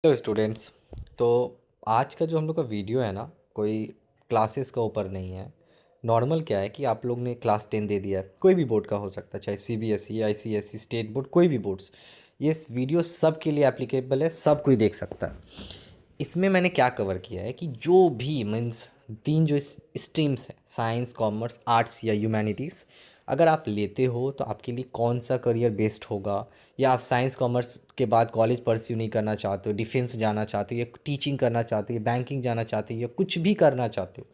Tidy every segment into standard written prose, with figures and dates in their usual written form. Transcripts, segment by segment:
Hello students. तो आज का जो हम लोग का वीडियो है ना, कोई क्लासेस का ऊपर नहीं है। नॉर्मल क्या है कि आप लोग ने क्लास 10 दे दिया है, कोई भी बोर्ड का हो सकता है, चाहे सीबीएसई आईसीएसई स्टेट बोर्ड, कोई भी बोर्ड्स। ये वीडियो सब के लिए एप्लीकेबल है, सब कोई देख सकता है। इसमें मैंने क्या कवर किया है कि जो भी मीन्स तीन जो स्ट्रीम्स हैं, साइंस कॉमर्स आर्ट्स या ह्यूमैनिटीज़, अगर आप लेते हो तो आपके लिए कौन सा करियर बेस्ट होगा, या आप साइंस कॉमर्स के बाद कॉलेज परस्यू नहीं करना चाहते हो, डिफेंस जाना चाहते हो, या टीचिंग करना चाहते हो, बैंकिंग जाना चाहते हो, या कुछ भी करना चाहते हो,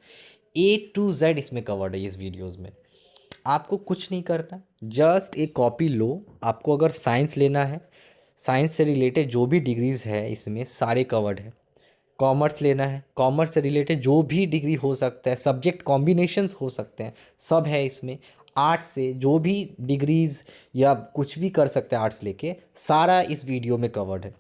A to Z इसमें कवर्ड है इस वीडियोज़ में। आपको कुछ नहीं करना, जस्ट एक कॉपी लो। आपको अगर साइंस लेना है, साइंस से रिलेटेड जो भी डिग्रीज़ है इसमें सारे कवर्ड है। कॉमर्स लेना है, कॉमर्स से रिलेटेड जो भी डिग्री हो सकता है, सब्जेक्ट कॉम्बिनेशंस हो सकते हैं, सब है इसमें। आर्ट्स से जो भी डिग्रीज़ या कुछ भी कर सकते हैं आर्ट्स लेके, सारा इस वीडियो में कवर्ड है।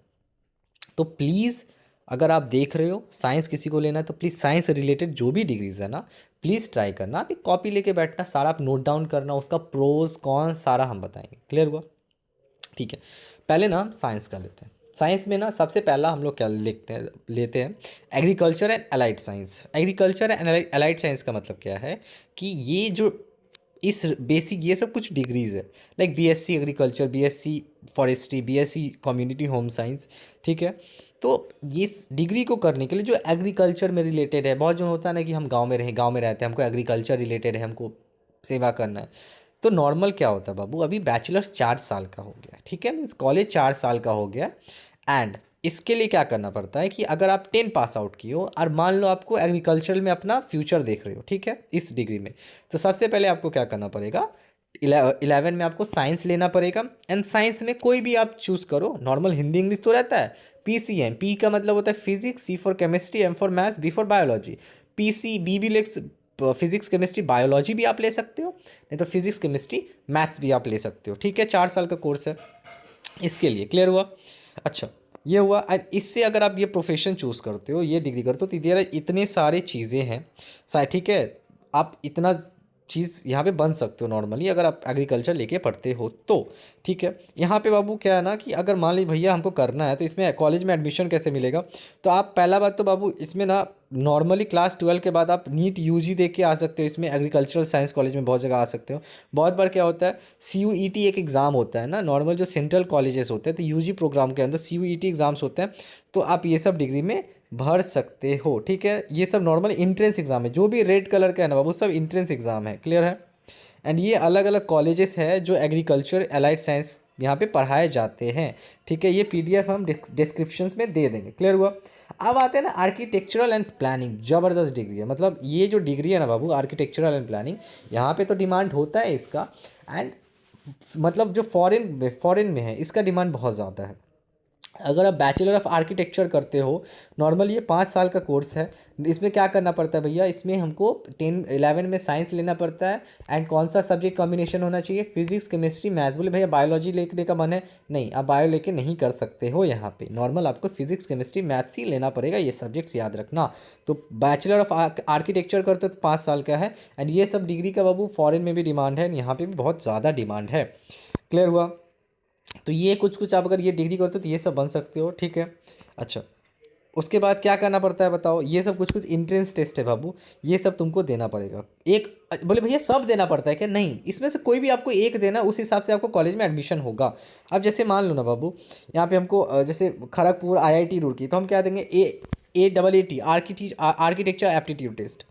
तो प्लीज़, अगर आप देख रहे हो साइंस किसी को लेना है तो प्लीज़ साइंस से रिलेटेड जो भी डिग्रीज़ है ना, प्लीज़ ट्राई करना। आप एक कॉपी लेके बैठना, सारा आप नोट डाउन करना, उसका प्रोज कौन सारा हम बताएंगे। क्लियर हुआ? ठीक है। पहले ना हम साइंस का लेते हैं। साइंस में ना सबसे पहला हम लोग क्या लेते हैं agriculture and allied science. Agriculture and allied science का मतलब क्या है कि ये जो इस बेसिक ये सब कुछ डिग्रीज है, like BSc agriculture, BSc forestry, BSc community home science. ठीक है। तो ये डिग्री को करने के लिए जो एग्रीकल्चर में रिलेटेड है, बहुत जो होता है ना कि हम गांव में रहते हैं, हमको एग्रीकल्चर रिलेटेड है, हमको सेवा करना है। तो नॉर्मल क्या होता है बाबू, अभी बैचलर्स 4 साल का हो गया, ठीक है, मीन्स कॉलेज 4 साल का हो गया। एंड इसके लिए क्या करना पड़ता है कि अगर आप 10 पास आउट किए हो और मान लो आपको एग्रीकल्चर में अपना फ्यूचर देख रहे हो, ठीक है, इस डिग्री में, तो सबसे पहले आपको क्या करना पड़ेगा, 11 में आपको साइंस लेना पड़ेगा। एंड साइंस में कोई भी आप चूज़ करो, नॉर्मल हिंदी इंग्लिश तो रहता है। पीसीएम, पी का मतलब होता है physics, C for chemistry, M for maths, B for biology. PC B भी लेक्स, फिजिक्स केमिस्ट्री बायोलॉजी भी आप ले सकते हो, नहीं तो फिजिक्स केमिस्ट्री मैथ्स भी आप ले सकते हो। ठीक है, 4 साल का कोर्स है इसके लिए। क्लियर हुआ? अच्छा, ये हुआ। और इससे अगर आप ये प्रोफेशन चूज़ करते हो, ये डिग्री करते हो, तो इधर इतने सारे चीज़ें हैं ठीक है। आप इतना चीज़ यहाँ पे बन सकते हो नॉर्मली, अगर आप एग्रीकल्चर लेके पढ़ते हो तो। ठीक है। यहाँ पे बाबू क्या है ना कि अगर मान लीजिए भैया हमको करना है, तो इसमें कॉलेज में एडमिशन कैसे मिलेगा। तो आप पहला बात तो बाबू इसमें ना, नॉर्मली क्लास 12 के बाद आप नीट यूजी दे के आ सकते हो, इसमें एग्रीकल्चरल साइंस कॉलेज में बहुत जगह आ सकते हो। बहुत बार क्या होता है, CUET एक एग्ज़ाम होता है ना, नॉर्मल जो सेंट्रल कॉलेजेस होते हैं, तो यूजी प्रोग्राम के अंदर CUET एग्ज़ाम्स होते हैं, तो आप ये सब डिग्री में भर सकते हो। ठीक है, ये सब नॉर्मल इंट्रेंस एग्ज़ाम है, जो भी रेड कलर का है ना बाबू, सब इंट्रेंस एग्ज़ाम है। क्लियर है? एंड ये अलग अलग कॉलेजेस है जो एग्रीकल्चर अलाइड साइंस यहाँ पे पढ़ाए जाते हैं। ठीक है, ये PDF हम डिस्क्रिप्शंस में दे देंगे। क्लियर हुआ? अब आते हैं ना आर्किटेक्चरल एंड प्लानिंग, ज़बरदस्त डिग्री है। मतलब ये जो डिग्री है ना बाबू, आर्किटेक्चरल एंड प्लानिंग, यहाँ पे तो डिमांड होता है इसका। एंड मतलब जो फॉरेन में है, इसका डिमांड बहुत ज़्यादा है। अगर आप बैचलर ऑफ आर्किटेक्चर करते हो, नॉर्मल ये 5 साल का कोर्स है। इसमें क्या करना पड़ता है भैया, इसमें हमको 10 11 में साइंस लेना पड़ता है। एंड कौन सा सब्जेक्ट कॉम्बिनेशन होना चाहिए, फिजिक्स केमिस्ट्री मैथ्स। बोले भैया बायोलॉजी लेने का मन है, नहीं आप बायो लेके नहीं कर सकते हो। यहाँ पे नॉर्मल आपको फिजिक्स केमिस्ट्री मैथ्स ही लेना पड़ेगा, ये सब्जेक्ट्स याद रखना। तो बैचलर ऑफ आर्किटेक्चर करते हो तो 5 साल का है। एंड ये सब डिग्री का बाबू फॉरेन में भी डिमांड है, यहाँ पे भी बहुत ज़्यादा डिमांड है। क्लियर हुआ? तो ये कुछ कुछ आप अगर ये डिग्री करते हो तो ये सब बन सकते हो। ठीक है। अच्छा, उसके बाद क्या करना पड़ता है बताओ, ये सब कुछ कुछ इंट्रेंस टेस्ट है बाबू, ये सब तुमको देना पड़ेगा। एक बोले भैया सब देना पड़ता है क्या, नहीं, इसमें से कोई भी आपको एक देना, उस हिसाब से आपको कॉलेज में एडमिशन होगा। अब जैसे मान लो ना बाबू, यहाँ पे हमको जैसे खड़गपुर IIT रुड़की, तो हम क्या देंगे, AAT आर्किटेक्चर एप्टीट्यूड टेस्ट।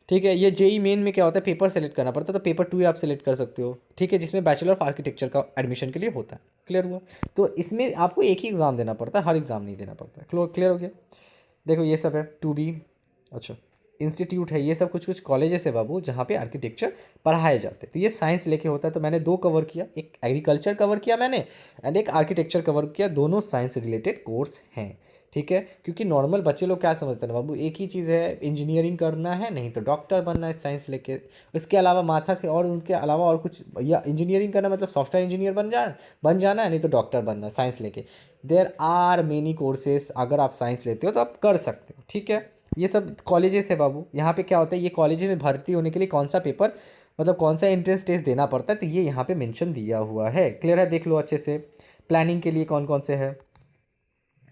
ठीक है, ये JEE मेन में क्या होता है, पेपर सेलेक्ट करना पड़ता है, तो पेपर 2 आप सेलेक्ट कर सकते हो। ठीक है, जिसमें बैचलर ऑफ आर्किटेक्चर का एडमिशन के लिए होता है। क्लियर हुआ? तो इसमें आपको एक ही एग्ज़ाम देना पड़ता है, हर एग्ज़ाम नहीं देना पड़ता है। क्लियर हो गया? देखो ये सब है 2B। अच्छा, इंस्टीट्यूट है, ये सब कुछ कुछ कॉलेजेस है बाबू जहाँ पे आर्किटेक्चर पढ़ाए जाते हैं। तो ये साइंस लेके होता है। तो मैंने दो कवर किया, एक एग्रीकल्चर कवर किया मैंने, एंड एक आर्किटेक्चर कवर किया। दोनों साइंस रिलेटेड कोर्स हैं। ठीक है, क्योंकि नॉर्मल बच्चे लोग क्या समझते हैं ना बाबू, एक ही चीज़ है, इंजीनियरिंग करना है, नहीं तो डॉक्टर बनना है साइंस लेके। इसके अलावा माथा से और उनके अलावा और कुछ, या इंजीनियरिंग करना मतलब सॉफ्टवेयर इंजीनियर बन जाना है, नहीं तो डॉक्टर बनना है साइंस लेके। देर आर मेनी कोर्सेस, अगर आप साइंस लेते हो तो आप कर सकते हो। ठीक है, ये सब कॉलेजेस है बाबू। यहाँ पे क्या होता है, ये कॉलेजेस में भर्ती होने के लिए कौन सा पेपर, मतलब कौन सा एंट्रेंस टेस्ट देना पड़ता है, तो ये यहाँ पे मेंशन दिया हुआ है। क्लियर है? देख लो अच्छे से, प्लानिंग के लिए कौन कौन से है।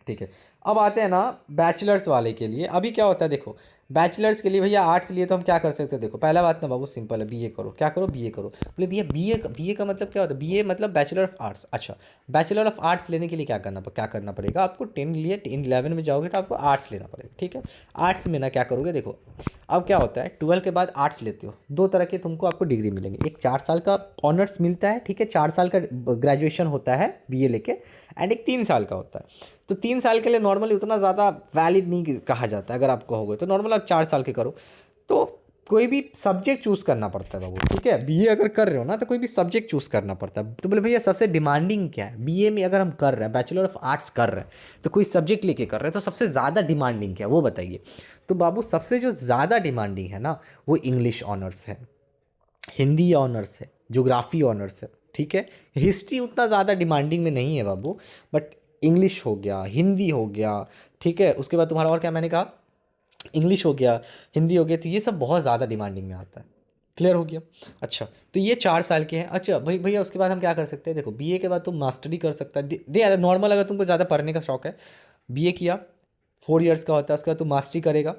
ठीक है। अब आते हैं ना बैचलर्स वाले के लिए। अभी क्या होता है देखो, बैचलर्स के लिए भैया आर्ट्स लिए तो हम क्या कर सकते हैं, देखो पहला बात ना बाबू सिंपल है, बीए करो। क्या करो, बीए करो। बोले भैया बीए का मतलब क्या होता है, बीए मतलब बैचलर ऑफ आर्ट्स। अच्छा, बैचलर ऑफ आर्ट्स लेने के लिए क्या करना पड़ेगा आपको, 10 लिए 11 में जाओगे तो आपको आर्ट्स लेना पड़ेगा, ठीक है। आर्ट्स में ना क्या करोगे देखो, अब क्या होता है 12 के बाद आर्ट्स लेते हो, दो तरह के तुमको आपको डिग्री मिलेंगे। एक 4 साल का ऑनर्स मिलता है, ठीक है, 4 साल का ग्रेजुएशन होता है बीए लेके, एंड एक 3 साल का होता है। तो 3 साल के लिए नॉर्मली उतना ज़्यादा वैलिड नहीं कहा जाता है, अगर आप कहोगे तो नॉर्मल आप 4 साल के करो। तो कोई भी सब्जेक्ट चूज़ करना पड़ता है बाबू, ठीक है। बीए अगर कर रहे हो ना तो कोई भी सब्जेक्ट चूज़ करना पड़ता है। तो बोले भैया सबसे डिमांडिंग क्या है बीए में, अगर हम कर रहे हैं बैचलर ऑफ आर्ट्स कर रहे हैं तो कोई सब्जेक्ट लेके कर रहे हैं तो सबसे ज़्यादा डिमांडिंग क्या है वो बताइए। तो बाबू सबसे जो ज़्यादा डिमांडिंग है ना वो इंग्लिश ऑनर्स है, हिंदी ऑनर्स है, ज्योग्राफी ऑनर्स है, ठीक है। हिस्ट्री उतना ज़्यादा डिमांडिंग में नहीं है बाबू, बट इंग्लिश हो गया, हिंदी हो गया, ठीक है। उसके बाद तुम्हारा और क्या मैंने कहा, इंग्लिश हो गया, हिंदी हो गया, तो ये सब बहुत ज़्यादा डिमांडिंग में आता है। क्लियर हो गया। अच्छा, तो ये 4 साल के हैं। अच्छा भाई भैया उसके बाद हम क्या कर सकते हैं, देखो बीए के बाद तुम मास्टरी कर सकता है, दे यार नॉर्मल, अगर तुमको ज़्यादा पढ़ने का शौक है, बीए किया 4 इयर्स का होता है, उसके बाद तुम मास्टरी करेगा।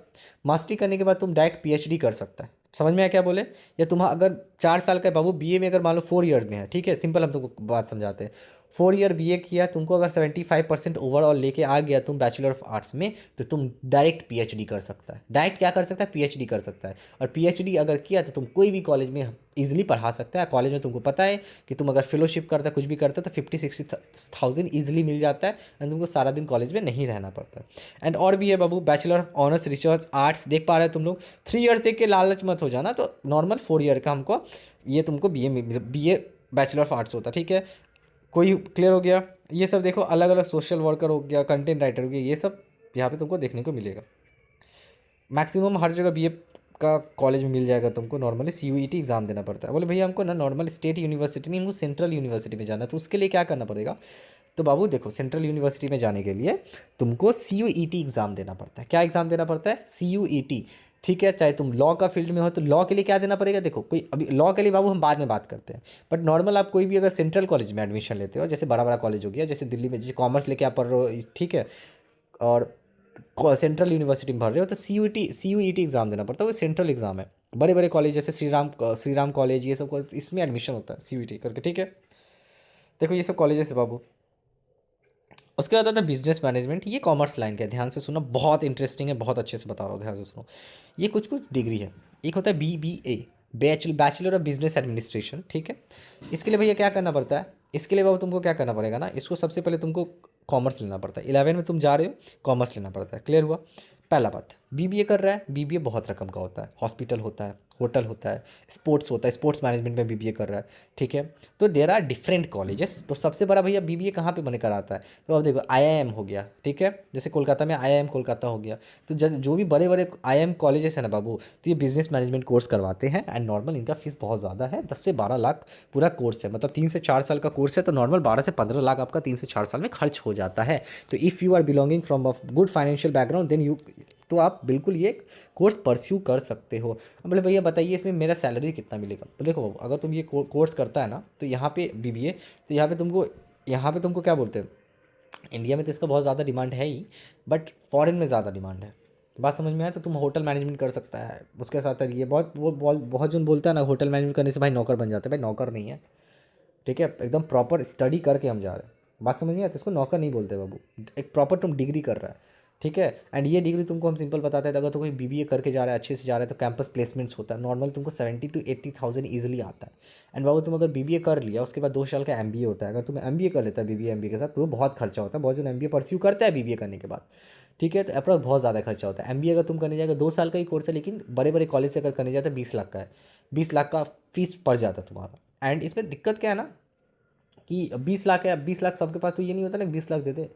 मास्टरी करने के बाद तुम डायरेक्ट पीएचडी कर सकता है। समझ में आया क्या बोले। या तुम अगर 4 साल का है बाबू, बीए में अगर मान लो 4 ईयर में है, ठीक है, सिंपल हम तुमको बात समझाते हैं। 4 ईयर बीए किया, तुमको अगर 75% ओवरऑल लेके आ गया तुम बैचलर ऑफ आर्ट्स में, तो तुम डायरेक्ट पीएचडी कर सकता है। डायरेक्ट क्या कर सकता है, पीएचडी कर सकता है। और पीएचडी अगर किया तो तुम कोई भी कॉलेज में ईजिली पढ़ा सकता है। कॉलेज में तुमको पता है कि तुम अगर फेलोशिप करता है कुछ भी करता है तो 50-60 थाउजेंड ईजिली मिल जाता है, एंड तुमको सारा दिन कॉलेज में नहीं रहना पड़ता है। एंड और भी है बाबू, bachelor of honours research arts, देख पा रहे हो तुम लोग। 3 ईयर देख के लालच मत हो जाना, तो नॉर्मल 4 ईयर का हमको ये तुमको बीए बैचलर ऑफ आर्ट्स होता है, ठीक है। कोई क्लियर हो गया। ये सब देखो, अलग अलग सोशल वर्कर हो गया, कंटेंट राइटर हो गया, ये सब यहाँ पे तुमको देखने को मिलेगा। मैक्सिमम हर जगह बीए का कॉलेज में मिल जाएगा तुमको। नॉर्मली सीयूईटी एग्ज़ाम देना पड़ता है। बोले भैया हमको ना नॉर्मल स्टेट यूनिवर्सिटी नहीं, हमको सेंट्रल यूनिवर्सिटी में जाना है, तो उसके लिए क्या करना पड़ेगा। तो बाबू देखो, सेंट्रल यूनिवर्सिटी में जाने के लिए तुमको सीयूईटी एग्ज़ाम देना पड़ता है। क्या एग्ज़ाम देना पड़ता है, सीयूईटी, ठीक है। चाहे तुम लॉ का फील्ड में हो तो लॉ के लिए क्या देना पड़ेगा, देखो कोई अभी लॉ के लिए बाबू हम बाद में बात करते हैं। बट नॉर्मल आप कोई भी अगर सेंट्रल कॉलेज में एडमिशन लेते हो, जैसे बड़ा बड़ा कॉलेज हो गया, जैसे दिल्ली में जैसे कॉमर्स लेके आप पढ़ रहे हो, ठीक है, और सेंट्रल यूनिवर्सिटी में भर रहे हो तो सीयूईटी एग्ज़ाम देना पड़ता है। वो सेंट्रल एग्ज़ाम है। बड़े बड़े कॉलेज जैसे श्रीराम कॉलेज, ये सब कॉलेज इसमें एडमिशन होता है सीयूईटी करके, ठीक है। देखो ये सब कॉलेजेस है बाबू। उसके बाद आता है बिजनेस मैनेजमेंट। ये कॉमर्स लाइन का है, ध्यान से सुनो, बहुत इंटरेस्टिंग है, बहुत अच्छे से बता रहा हूँ, ध्यान से सुनो। ये कुछ कुछ डिग्री है। एक होता है BBA, bachelor of business administration, ठीक है। इसके लिए भैया क्या करना पड़ता है, इसके लिए बाबू तुमको क्या करना पड़ेगा ना, इसको सबसे पहले तुमको कॉमर्स लेना पड़ता है। 11 में तुम जा रहे हो, कॉमर्स लेना पड़ता है। क्लियर हुआ। पहला बात, बीबीए कर रहा है, बीबीए बहुत रकम का होता है, हॉस्पिटल होता है, होटल होता है, स्पोर्ट्स होता है, स्पोर्ट्स मैनेजमेंट में बीबीए कर रहा है, ठीक है। तो देर आर डिफरेंट कॉलेजेस। तो सबसे बड़ा भैया बीबीए कहाँ पे बने कराता है, तो अब देखो आईआईएम हो गया, ठीक है, जैसे कोलकाता में आईआईएम कोलकाता हो गया। तो जो भी बड़े बड़े आईआईएम कॉलेजेस है ना बाबू, तो ये बिजनेस मैनेजमेंट कोर्स करवाते हैं। एंड नॉर्मल इनका फीस बहुत ज़्यादा है, 10 से 12 लाख पूरा कोर्स है, मतलब 3 से 4 साल का कोर्स है। तो नॉर्मल 12 से 15 लाख आपका 3 से 4 साल में खर्च हो जाता है। तो if you are belonging from a good financial background then you, तो आप बिल्कुल ये कोर्स परस्यू कर सकते हो। अब बोले भैया बताइए इसमें मेरा सैलरी कितना मिलेगा। तो देखो बाबू, अगर तुम ये कोर्स करता है ना तो यहाँ पे बीबीए, तो यहाँ पे तुमको क्या बोलते हैं, इंडिया में तो इसका बहुत ज़्यादा डिमांड है ही, बट फॉरेन में ज़्यादा डिमांड है। बात समझ में आया। तो तुम होटल मैनेजमेंट कर सकता है उसके साथ। ये बहुत जन बोलता है ना होटल मैनेजमेंट करने से भाई नौकर बन जाते हैं, भाई नौकर नहीं है, ठीक है। एकदम प्रॉपर स्टडी करके हम जा रहे हैं। बात समझ में आती है, इसको नौकर नहीं बोलते बाबू, एक प्रॉपर तुम डिग्री कर रहा है, ठीक है। एंड ये डिग्री तुमको हम सिंपल बताते हैं, अगर तो कोई बीबीए करके जा रहा है, अच्छे से जा रहा है, तो कैंपस प्लेसमेंट्स होता है। नॉर्मल तुमको 70 to 80 थाउजेंड ईजिली आता है। एंड बाबू तुम अगर बीबीए कर लिया, उसके बाद 2 साल का एमबीए होता है। अगर तुम एमबीए कर लेता है बीबीए एमबीए के साथ, तो वो बहुत खर्चा होता है। बहुत जन एमबीए परस्यू करता है बीबीए करने के बाद, ठीक है। तो अप्रॉक्स बहुत ज़्यादा खर्चा होता है। एमबीए अगर तुम करने जाएगा, 2 साल का ही कोर्स है, लेकिन बड़े बड़े कॉलेज से अगर करने जाता है 20 लाख का है, 20 लाख का फीस पड़ जाता है तुम्हारा। एंड इसमें दिक्कत क्या है ना कि 20 लाख है, अब 20 लाख सबके पास तो ये नहीं होता ना 20 लाख दे दे,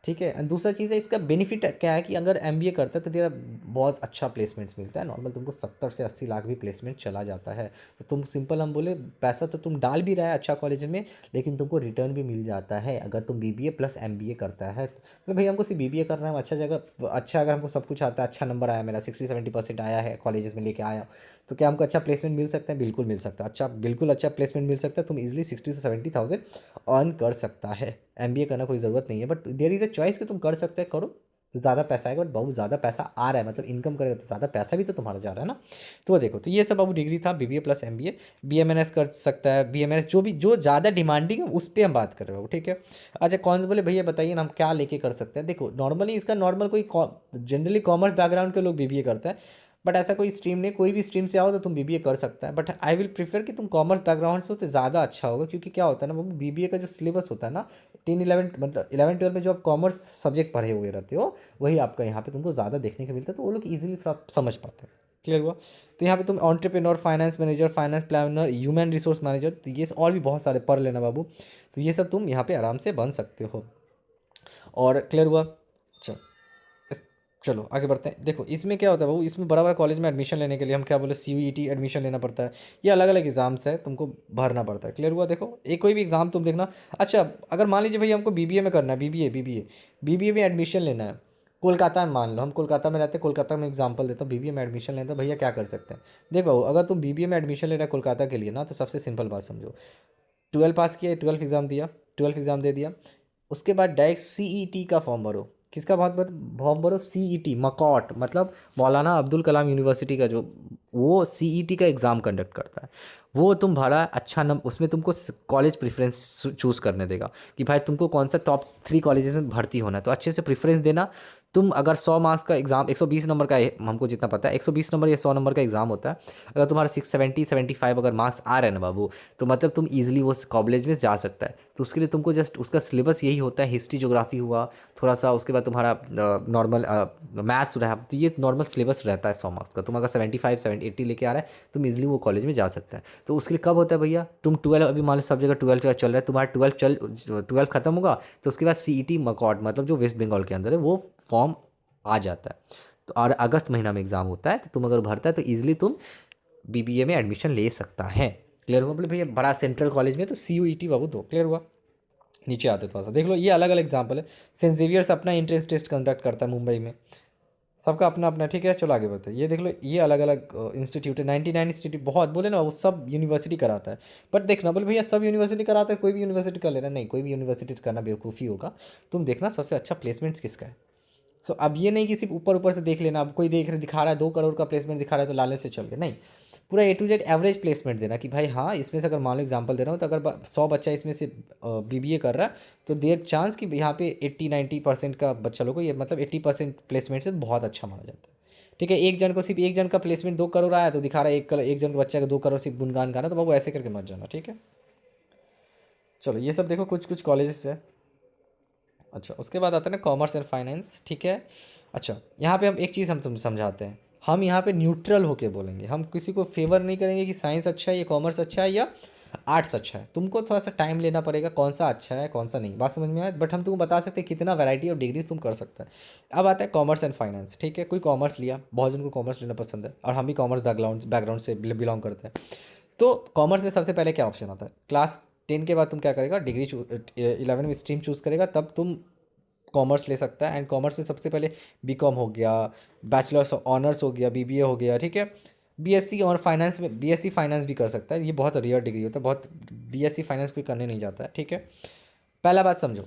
ठीक है। एंड दूसरा चीज़ है इसका बेनिफिट क्या है कि अगर एमबीए करता है तो तेरा बहुत अच्छा प्लेसमेंट्स मिलता है। नॉर्मल तुमको 70 से 80 लाख भी प्लेसमेंट चला जाता है। तो तुम सिंपल हम बोले पैसा तो तुम डाल भी रहा है अच्छा कॉलेज में, लेकिन तुमको रिटर्न भी मिल जाता है अगर तुम बीबीए प्लस एमबीए करता है। तो भाई हमको सिर्फ बीबीए करना है, अच्छा जगह अच्छा, अगर हमको सब कुछ आता है, अच्छा नंबर आया, मेरा 60-70% आया है कॉलेजेस में लेके आया, तो क्या हमको अच्छा प्लेसमेंट मिल सकता है, बिल्कुल मिल सकता है। अच्छा बिल्कुल अच्छा प्लेसमेंट मिल सकता है। तुम इजीली 60 से 70 थाउजेंड अर्न कर सकता है। एमबीए करना कोई ज़रूरत नहीं है, but there is a choice कि तुम कर सकते हैं करो, तो ज़्यादा पैसा आएगा, बट बहुत ज़्यादा पैसा आ रहा है, मतलब इनकम करेगा तो ज़्यादा पैसा भी तो तुम्हारा जा रहा है ना। तो वो देखो, तो ये सब बाबू डिग्री था, BBA प्लस MBA। BMNS कर सकता है, BMNS जो भी जो ज़्यादा डिमांडिंग है उस पर हम बात कर रहे हो, ठीक है। अच्छा कौन से बोले भैया बताइए ना हम क्या लेके कर सकते हैं। देखो नॉर्मली इसका नॉर्मल कोई जनरली कॉमर्स बैकग्राउंड के लोग BBA करते हैं, बट ऐसा कोई स्ट्रीम नहीं, कोई भी स्ट्रीम से आओ तो तुम BBA कर सकता है, बट आई विल प्रीफर कि तुम कॉमर्स बैकग्राउंड से हो तो ज़्यादा अच्छा होगा, क्योंकि क्या होता है ना वो BBA का जो सिलेबस होता है ना 10 11 मतलब 11 12 में जो आप कॉमर्स सब्जेक्ट पढ़े हुए रहते हो वही आपका यहाँ पे तुमको ज़्यादा देखने को मिलता है, तो वो लोग ईजिली थोड़ा समझ पाते हैं। क्लियर हुआ। तो यहाँ पे तुम entrepreneur, finance manager, finance planner, human resource manager, तो ये और भी बहुत सारे पढ़ लेना बाबू, तो ये सब तुम यहाँ पे आराम से बन सकते हो। और क्लियर हुआ। चलो चलो आगे बढ़ते हैं। देखो इसमें क्या होता है बाबू, इसमें बड़ा बड़ा कॉलेज में एडमिशन लेने के लिए हम क्या बोले CUET एडमिशन लेना पड़ता है, ये अलग अलग एग्जाम्स है तुमको भरना पड़ता है। क्लियर हुआ। देखो एक कोई भी एग्जाम तुम देखना। अच्छा अगर मान लीजिए भैया हमको BBA में करना है, BBA में एडमिशन लेना है कोलकाता में, मान लो हम कोलकाता में रहते हैं, कोलकाता में एग्जाम्पल देता हूँ, BBA में एडमिशन लेना है, भैया क्या कर सकते हैं। देख बाबू अगर तुम BBA में एडमिशन ले रहे हो कोलकाता के लिए ना, तो सबसे सिंपल बात समझो, 12 पास किया, 12 एग्ज़ाम दिया, 12 एग्ज़ाम दे दिया, उसके बाद डायरेक्ट CET का फॉर्म भरो। किसका बहुत फॉर्म भरो, CET मकॉट, मतलब मौलाना अब्दुल कलाम यूनिवर्सिटी का जो वो CET का एग्ज़ाम कंडक्ट करता है, वो तुम भरा। अच्छा उसमें तुमको कॉलेज प्रेफरेंस चूज़ करने देगा कि भाई तुमको कौन सा टॉप 3 कॉलेजेस में भर्ती होना है, तो अच्छे से प्रेफरेंस देना। तुम अगर 100 मार्क्स का एग्ज़ाम, 120 नंबर का हमको जितना पता है 120 नंबर या 100 नंबर का एग्ज़ाम होता है, अगर तुम्हारा 670 75 अगर मार्क्स आ रहे हैं ना बाबू, तो मतलब तुम ईजिली वो कॉलेज में जा सकता है। तो उसके लिए तुमको जस्ट उसका सिलेबस यही होता है, हिस्ट्री ज्योग्राफी हुआ थोड़ा सा, उसके बाद तुम्हारा नॉर्मल मैथ्स रहा, तो ये नॉर्मल सिलेबस रहता है 100 मार्क्स का। तुम अगर 75 70 80 लेके आ रहा है, तुम इजिली वो कॉलेज में जा सकता है। तो उसके लिए कब होता है भैया, तुम 12 अभी मान लो सब जगह 12 चल रहा है, तुम्हारा 12 खत्म होगा, तो उसके बाद CET मकॉट मतलब जो वेस्ट बंगाल के अंदर है वो फॉर्म आ जाता है। तो और अगस्त महीना में एग्ज़ाम होता है, तो तुम अगर भरता है तो ईजिली तुम BBA में एडमिशन ले सकता है। क्लियर हुआ। बोले भैया बड़ा सेंट्रल कॉलेज में तो CUET बाबू दो। क्लियर हुआ। नीचे आते थोड़ा सा देख लो, ये अलग अलग एग्जाम्पल है। सेंट जेवियर्स अपना एंट्रेंस टेस्ट कंडक्ट करता है मुंबई में, सबका अपना अपना, ठीक है। चलो आगे बढ़ते हैं। ये देख लो ये अलग अलग इंस्टीट्यूट है, 99 इंस्टीट्यूट, बहुत बोले ना वो सब यूनिवर्सिटी कराता है। बट देखना बोले भैया सब यूनिवर्सिटी कराता है, कोई भी यूनिवर्सिटी कर लेना, नहीं कोई भी यूनिवर्सिटी करना बेवकूफ़ी होगा। तुम देखना सबसे अच्छा प्लेसमेंट्स किसका है। सो अब ये नहीं कि सिर्फ ऊपर ऊपर से देख लेना, अब कोई देख रहे दिखा रहा है 2 करोड़ का प्लेसमेंट दिखा रहा है तो लाले से चल गए, नहीं। पूरा A to Z average placement देना कि भाई हाँ इसमें से अगर मान लो एग्जांपल दे रहा हूँ, तो अगर 100 बच्चा इसमें से BBA कर रहा है, तो देर चांस कि यहाँ पे 80 90% का बच्चा लोग को, ये मतलब 80% प्लेसमेंट से बहुत अच्छा माना जाता है। ठीक है, एक जन को सिर्फ एक जन का प्लेसमेंट 2 करोड़ आया तो दिखा रहा है एक जन का बच्चा का 2 करोड़ सिर्फ गुनगान गाना, तो बाबू ऐसे करके मत जाना, ठीक है। चलो ये सब देखो कुछ कुछ कॉलेजेस है। अच्छा उसके बाद आता है ना कॉमर्स एंड फाइनेंस, ठीक है। अच्छा यहाँ पे हम एक चीज़ हम तुम समझाते हैं, हम यहाँ पे न्यूट्रल होके बोलेंगे, हम किसी को फेवर नहीं करेंगे कि साइंस अच्छा है या कॉमर्स अच्छा है या आर्ट्स अच्छा है। तुमको थोड़ा सा टाइम लेना पड़ेगा कौन सा अच्छा है कौन सा नहीं, बात समझ में आया। बट हम तुमको बता सकते हैं कितना वैरायटी ऑफ डिग्रीज तुम कर सकते हैं। अब आता है कॉमर्स एंड फाइनेंस, ठीक है। कोई कॉमर्स लिया, बहुत जन को कॉमर्स लेना पसंद है, और हम भी कॉमर्स बैकग्राउंड से बिलोंग करते हैं। तो कॉमर्स में सबसे पहले क्या ऑप्शन आता है, क्लास 10 के बाद तुम क्या करेगा, डिग्री 11 में स्ट्रीम चूज़ करेगा, तब तुम कॉमर्स ले सकता है। एंड कॉमर्स में सबसे पहले BCom हो गया, बैचलर्स ऑनर्स हो गया, BBA हो गया, ठीक है। BSc और फाइनेंस में BSc फाइनेंस भी कर सकता है, ये बहुत रेयर डिग्री होता है, बहुत BSc फाइनेंस कोई करने नहीं जाता है, ठीक है। पहला बात समझो।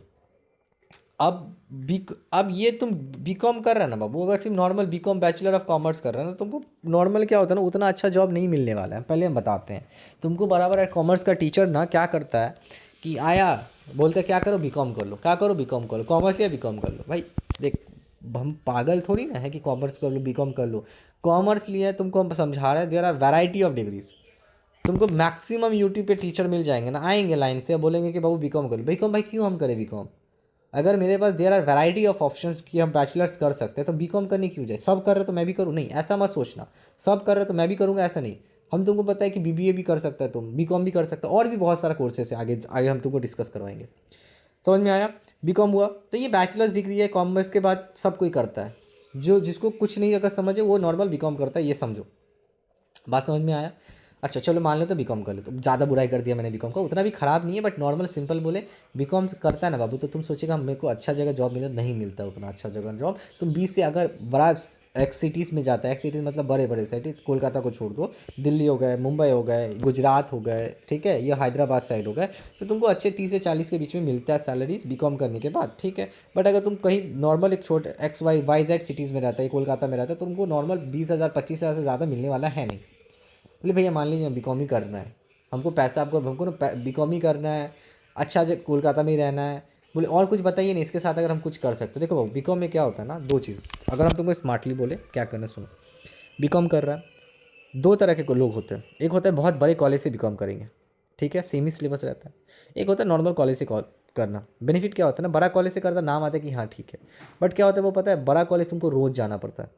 अब ये तुम BCom कर रहे हो ना बाबू, अगर सिर्फ normal BCom bachelor of commerce कर रहे हो ना, तुमको नॉर्मल क्या होता है ना, उतना अच्छा जॉब नहीं मिलने वाला है। पहले हम बताते हैं तुमको, बराबर है। कॉमर्स का टीचर ना क्या करता है कि आया बोलते क्या करो BCom कर लो, क्या करो BCom कर लो, कॉमर्स लिया BCom कर लो। भाई देख हम पागल थोड़ी ना है कि कॉमर्स कर लो BCom कर लो। कॉमर्स लिया है तुमको हम समझा रहे हैं, there are variety of degrees. तुमको मैक्सिमम यूट्यूब पे टीचर मिल जाएंगे ना, आएंगे लाइन से बोलेंगे कि बाबू BCom कर लो। BCom भाई क्यों हम करें BCom, अगर मेरे पास there are variety of options कि हम बैचलर्स कर सकते हैं, तो BCom करने क्यों जाए। सब कर रहे तो मैं भी करूँ, नहीं ऐसा मत सोचना। सब कर रहे तो मैं भी करूँगा, ऐसा नहीं। हम तुमको पता है कि BBA भी कर सकता है, तुम BCom भी कर सकते हो, और भी बहुत सारा कोर्सेस है, आगे आगे हम तुमको डिस्कस करवाएंगे। समझ में आया। BCom हुआ तो ये बैचलर्स डिग्री है, कॉमर्स के बाद सब कोई करता है। जो जिसको कुछ नहीं अगर समझे वो नॉर्मल BCom करता है, ये समझो। बात समझ में आया। अच्छा चलो मान लो तो बीकॉम कर लो, तो ज़्यादा बुराई कर दिया मैंने बीकॉम का, उतना भी ख़राब नहीं है बट नॉर्मल सिंपल बोले। बीकॉम करता है ना बाबू, तो तुम सोचेगा मेरे को अच्छा जगह जॉब मिले, नहीं मिलता उतना अच्छा जगह जॉब। तुम 20 से अगर बड़ा एक्स सिटीज़ में जाता है, एक्स सिटीज़ मतलब बड़े बड़े सिटी, कोलकाता को छोड़ दो, दिल्ली हो गए, मुंबई हो गए, गुजरात हो गए, ठीक है, या हैदराबाद साइड हो गए, तो तुमको अच्छे 30 से 40 के बीच में मिलता है सैलरीज बीकॉम करने के बाद, ठीक है। बट अगर तुम कहीं नॉर्मल एक छोटे XYZ सिटीज़ में रहता है, कोलकाता में रहता है, तो तुमको नॉर्मल 20,000 25,000 से ज़्यादा मिलने वाला है नहीं। बोले भैया मान लीजिए बीकॉम ही करना है, हमको पैसा, आपको हमको ना बीकॉम ही करना है, अच्छा जब कोलकाता में ही रहना है। बोले और कुछ बताइए नहीं इसके साथ अगर हम कुछ कर सकते हो। देखो बीकॉम में क्या होता है ना, दो चीज़, अगर हम तुमको स्मार्टली बोले क्या करना सुनो। बीकॉम कर रहा है, दो तरह के लोग होते हैं, एक होता है बहुत बड़े कॉलेज से बीकॉम करेंगे, ठीक है, सेमी सिलेबस रहता है। एक होता है नॉर्मल कॉलेज से करना। बेनिफिट क्या होता है ना, बड़ा कॉलेज से करता नाम आता है कि हाँ ठीक है, बट क्या होता है वो पता है, बड़ा कॉलेज तुमको रोज़ जाना पड़ता है।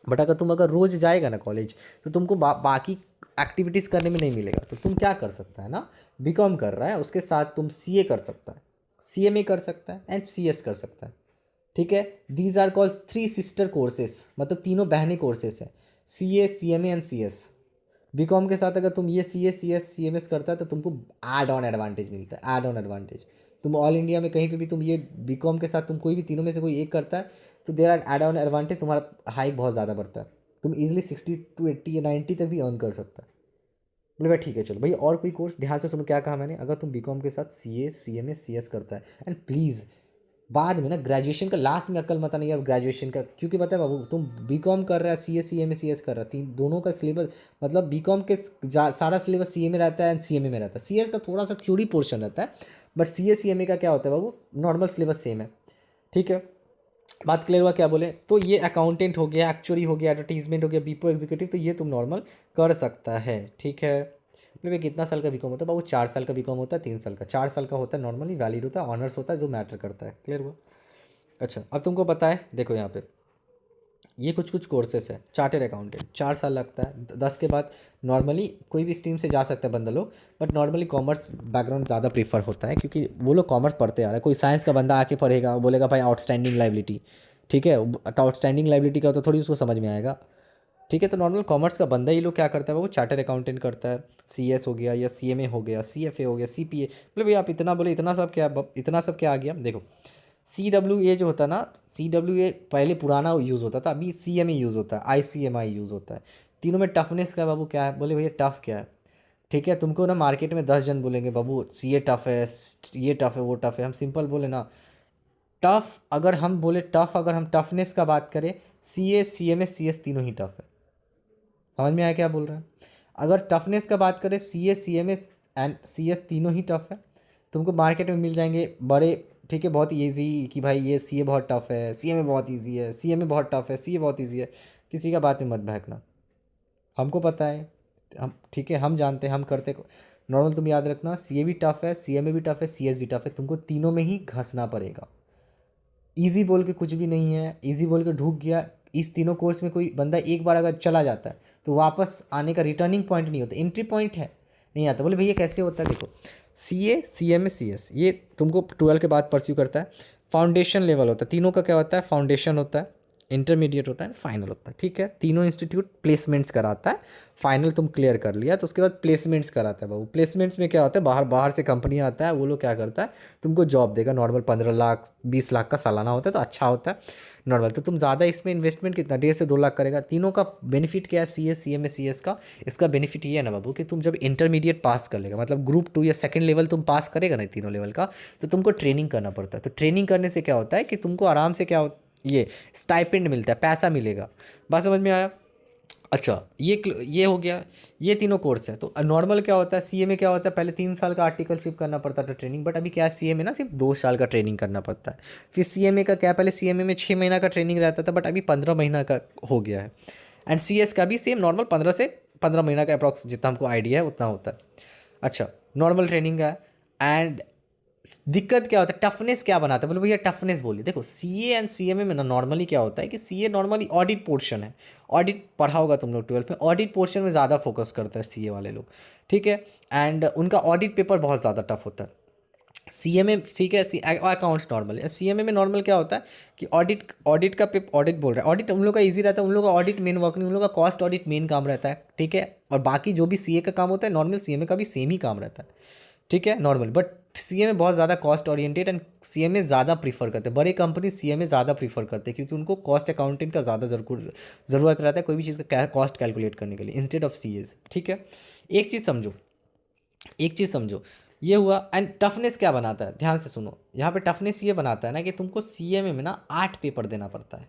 बट अगर तुम अगर रोज़ जाएगा ना कॉलेज, तो तुमको बाकी एक्टिविटीज़ करने में नहीं मिलेगा। तो तुम क्या कर सकता है ना, बीकॉम कर रहा है उसके साथ तुम सीए कर सकता है, सीएमए कर सकता है एंड सीएस कर सकता है, ठीक है। These are called three sister courses, मतलब तीनों बहनी कोर्सेज हैं, CA CMA and CS. B Com के साथ अगर तुम ये सीए सीएस सीएमएस करता है तो तुमको ऐड ऑन एडवांटेज मिलता है, ऐड ऑन एडवांटेज। तुम ऑल इंडिया में कहीं पे भी तुम ये बीकॉम के साथ तुम कोई भी तीनों में से कोई एक करता है, तो there R add on advantage, तुम्हारा हाइक बहुत ज़्यादा बढ़ता है, तुम इजीली 60 to 80 या 90 तक भी अर्न कर सकता है। बोले भाई ठीक है चलो भैया और कोई कोर्स, ध्यान से सुनो क्या कहा मैंने, अगर तुम बीकॉम के साथ सीए सीएमए सीएस करता है, एंड प्लीज़ बाद में ना ग्रेजुएशन का लास्ट में अक्ल मत आना यार ग्रेजुएशन का, क्योंकि पता है बाबू तुम बीकॉम कर रहा है, सीए सीएमए सीएस कर रहा है, तीन दोनों का सिलेबस, मतलब बीकॉम के सारा सिलेबस सीए में रहता है एंड सीएमए में रहता है, सीएस का थोड़ा सा थ्योरी पोर्शन रहता है, बट सीए सीएमए का क्या होता है बाबू, नॉर्मल सिलेबस सेम है, ठीक है। बात क्लियर हुआ क्या बोले, तो ये अकाउंटेंट हो गया, एक्चुअरी हो गया, एडवर्टीजमेंट हो गया, बीपो एग्जीक्यूटिव, तो ये तुम नॉर्मल कर सकता है, ठीक है। मतलब कितना साल का बीकॉम होता है बाबू, 4 साल का बीकॉम होता है, 3 साल का, 4 साल का होता है नॉर्मली, वैलिड होता है, ऑनर्स होता है, जो मैटर करता है, क्लियर हुआ। अच्छा अब तुमको पता है, देखो यहाँ पे ये कुछ कुछ कोर्सेस है, चार्टेड अकाउंटेंट 4 साल लगता है, 10 के बाद नॉर्मली कोई भी स्ट्रीम से जा सकता है बंदा लोग, बट नॉर्मली कॉमर्स बैकग्राउंड ज़्यादा प्रीफर होता है, क्योंकि वो लोग कॉमर्स पढ़ते आ रहा है। कोई साइंस का बंदा आके पढ़ेगा, वो बोलेगा भाई आउटस्टैंडिंग लाइबिलिटी, ठीक है, तो आउटस्टैंडिंग लाइबिलिटी का तो थोड़ी उसको समझ में आएगा, ठीक है। तो नॉर्मल कॉमर्स का बंदा ही लोग क्या करता है, वो चार्टर्ड अकाउंटेंट करता है, सीएस हो गया या सीएमए हो गया, सीएफए हो गया, सीपीए। मतलब भैया आप इतना बोले, इतना सब क्या आ गया, देखो CWA जो होता है ना, CWA पहले पुराना यूज़ होता था, अभी CMA यूज़ होता है, ICMI यूज़ होता है। तीनों में टफनेस का बाबू क्या है, बोले भैया टफ़ क्या है, ठीक है। तुमको ना मार्केट में 10 जन बोलेंगे बाबू सीए टफ़ है, ये टफ़ है, वो टफ़ है, हम सिंपल बोले ना, टफ़ अगर हम बोले टफ़, अगर हम टफनेस का बात करें, CA CMA CS तीनों ही टफ़ है। समझ में आया क्या बोल रहे हैं। अगर टफनेस का बात करें, CA CMA एंड CS तीनों ही टफ़ है, तुमको मार्केट में मिल जाएंगे बड़े, ठीक है, बहुत ईजी कि भाई ये सीए बहुत टफ़ है, सीएमए बहुत ईजी है, सीएमए बहुत टफ़ है, सीए बहुत ईजी है। किसी का बात में मत बहकना, हमको पता है, हम ठीक है, हम जानते हैं, हम करते। नॉर्मल तुम याद रखना, सीए भी टफ़ है, सीएमए भी टफ़ है, सीएस भी टफ़ है, तुमको तीनों में ही घसना पड़ेगा। ईजी बोल के कुछ भी नहीं है, ईजी बोल के ढूक गया, इस तीनों कोर्स में कोई बंदा एक बार अगर चला जाता है तो वापस आने का रिटर्निंग पॉइंट नहीं होता, एंट्री पॉइंट है, नहीं आता। बोले भैया कैसे होता है, देखो सीए सीएमए सीएस ये तुमको 12 के बाद परस्यू करता है, फाउंडेशन लेवल होता है, तीनों का क्या होता है, फाउंडेशन होता है, इंटरमीडिएट होता है, फाइनल होता है, ठीक है। तीनों इंस्टीट्यूट प्लेसमेंट्स कराता है, फाइनल तुम क्लियर कर लिया तो उसके बाद प्लेसमेंट्स कराता है बाबू। प्लेसमेंट्स में क्या होता है, बाहर बाहर से कंपनी आता है, वो लोग क्या करता है, तुमको जॉब देगा, नॉर्मल 15 लाख 20 लाख का सालाना होता है, तो अच्छा होता है नॉर्मल। तो तुम ज़्यादा इसमें इन्वेस्टमेंट कितना, 1.5 से 2 लाख करेगा। तीनों का बेनिफिट क्या है, सीए सीएमए सीएस का, इसका बेनिफिट ये है ना बाबू कि तुम जब इंटरमीडिएट पास कर लेगा, मतलब ग्रुप 2 या सेकंड लेवल तुम पास करेगा ना तीनों लेवल का, तो तुमको ट्रेनिंग करना पड़ता है। तो ट्रेनिंग करने से क्या होता है कि तुमको आराम से क्या ये स्टाइपेंड मिलता है, पैसा मिलेगा। बात समझ में आया। अच्छा ये हो गया, ये तीनों कोर्स है। तो नॉर्मल क्या होता है, सीए में क्या होता है, पहले 3 साल का आर्टिकलशिप करना पड़ता था ट्रेनिंग, बट अभी क्या है सीए में ना सिर्फ 2 साल का ट्रेनिंग करना पड़ता है। फिर सीएमए का क्या, पहले सीएमए में 6 महीना का ट्रेनिंग रहता था, बट अभी 15 महीना का हो गया है। एंड सीएस का भी सेम नॉर्मल 15 से 15 महीना का अप्रॉक्स, जितना हमको आइडिया है उतना होता है। अच्छा नॉर्मल ट्रेनिंग का। एंड दिक्कत क्या होता है, टफनेस क्या बनाता है, बोले भैया टफनेस बोलिए। देखो सीए एंड सीएमए में ना नॉर्मली क्या होता है कि सीए नॉर्मली ऑडिट पोर्शन है, ऑडिट पढ़ा होगा तुम लोग 12th में, ऑडिट पोर्शन में ज़्यादा फोकस करता है सीए वाले लोग, ठीक है। एंड उनका ऑडिट पेपर बहुत ज़्यादा टफ होता है। सीएमए ठीक है, अकाउंट्स नॉर्मल है। सीएमए में नॉर्मल क्या होता है कि ऑडिट का ऑडिट बोल रहा है, ऑडिट उन लोग का इजी रहता है, उन लोग का ऑडिट मेन वर्क नहीं, उन लोग का कॉस्ट ऑडिट मेन काम रहता है, ठीक है। और बाकी जो भी सीए का काम होता है नॉर्मल सीएमए का भी सेम ही काम रहता है, ठीक है नॉर्मल। बट सीएमए बहुत ज़्यादा कॉस्ट ओरिएंटेड एंड सीएमए ज़्यादा प्रीफर करते हैं, बड़े कंपनी सीएमए ज़्यादा प्रीफर करते हैं क्योंकि उनको कॉस्ट अकाउंटेंट का ज़्यादा ज़रूरत रहता है कोई भी चीज़ का कॉस्ट कैलकुलेट करने के लिए इंस्टेड ऑफ सीएज, ठीक है। एक चीज़ समझो, एक चीज़ समझो, ये हुआ। एंड टफनेस क्या बनाता है, ध्यान से सुनो, यहाँ पे टफनेस ये बनाता है ना कि तुमको सीएमए में ना 8 पेपर देना पड़ता है,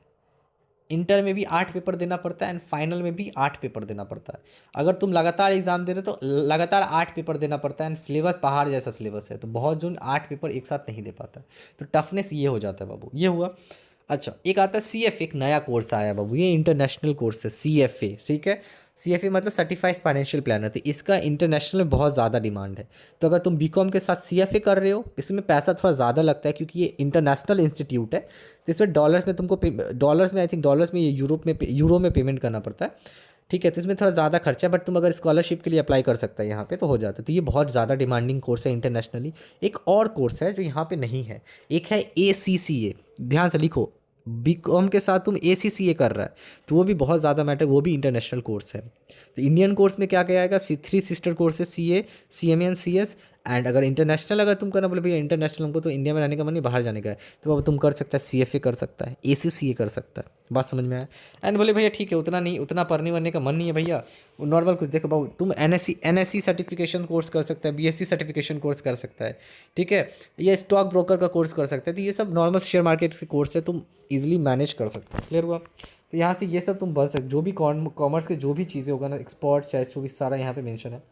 इंटर में भी 8 पेपर देना पड़ता है एंड फाइनल में भी 8 पेपर देना पड़ता है। अगर तुम लगातार एग्जाम दे रहे हो तो लगातार 8 पेपर देना पड़ता है एंड सिलेबस पहाड़ जैसा सिलेबस है, तो बहुत जन 8 पेपर एक साथ नहीं दे पाता, तो टफनेस ये हो जाता है बाबू, ये हुआ। अच्छा, एक आता है सी एफ, एक नया कोर्स आया है बाबू, ये इंटरनेशनल कोर्स है सी एफ ए, ठीक है। सी एफ ए मतलब सर्टिफाइड फाइनेंशियल प्लानर, तो इसका इंटरनेशनल में बहुत ज़्यादा डिमांड है। तो अगर तुम बी कॉम के साथ सी एफ ए कर रहे हो, इसमें पैसा थोड़ा ज़्यादा लगता है क्योंकि ये इंटरनेशनल इंस्टीट्यूट है, तो इसमें डॉलर्स में तुमको डॉलर्स में आई थिंक डॉलर्स में ये यूरो में पेमेंट करना पड़ता है, ठीक है। तो इसमें थोड़ा ज़्यादा खर्चा है, बट तुम अगर स्कॉलरशिप के लिए अप्लाई कर सकता है यहाँ पे तो हो जाता है। तो ये बहुत ज़्यादा डिमांडिंग कोर्स है इंटरनेशनली। एक और कोर्स है जो यहाँ पे नहीं है, एक है ए सी सी ए, ध्यान से लिखो, बी कॉम के साथ तुम ए सी सी ए कर रहा है तो वो भी बहुत ज़्यादा मैटर, वो भी इंटरनेशनल कोर्स है। तो इंडियन कोर्स में क्या क्या आएगा, 3 sister courses C A, C M and C S. And अगर इंटरनेशनल अगर तुम करना बोले भैया इंटरनेशनल हमको तो इंडिया में रहने का मन नहीं बाहर जाने का है, तो अब तुम कर सकता है सी एफ ए कर सकता है, ए सी सी ए कर सकता है। बात समझ में आया। एंड बोले भैया ठीक है उतना नहीं, उतना पढ़ने वरने का मन नहीं है भैया, नॉर्मल कुछ देखो बाबू, तुम N S C certification course कर सकता है, B S C certification course कर सकता है, ठीक है। ये स्टॉक ब्रोकर का कोर्स कर सकते हैं, तो ये सब नॉर्मल शेयर मार्केट के कोर्स है, तुम इजीली मैनेज कर सकते हो, क्लियर हुआ। तो यहाँ से ये सब तुम बन सकते, जो भी कॉमर्स के जो भी चीज़ें होगा ना, एक्सपर्ट चाहे जो भी सारा यहाँ पे मेंशन है।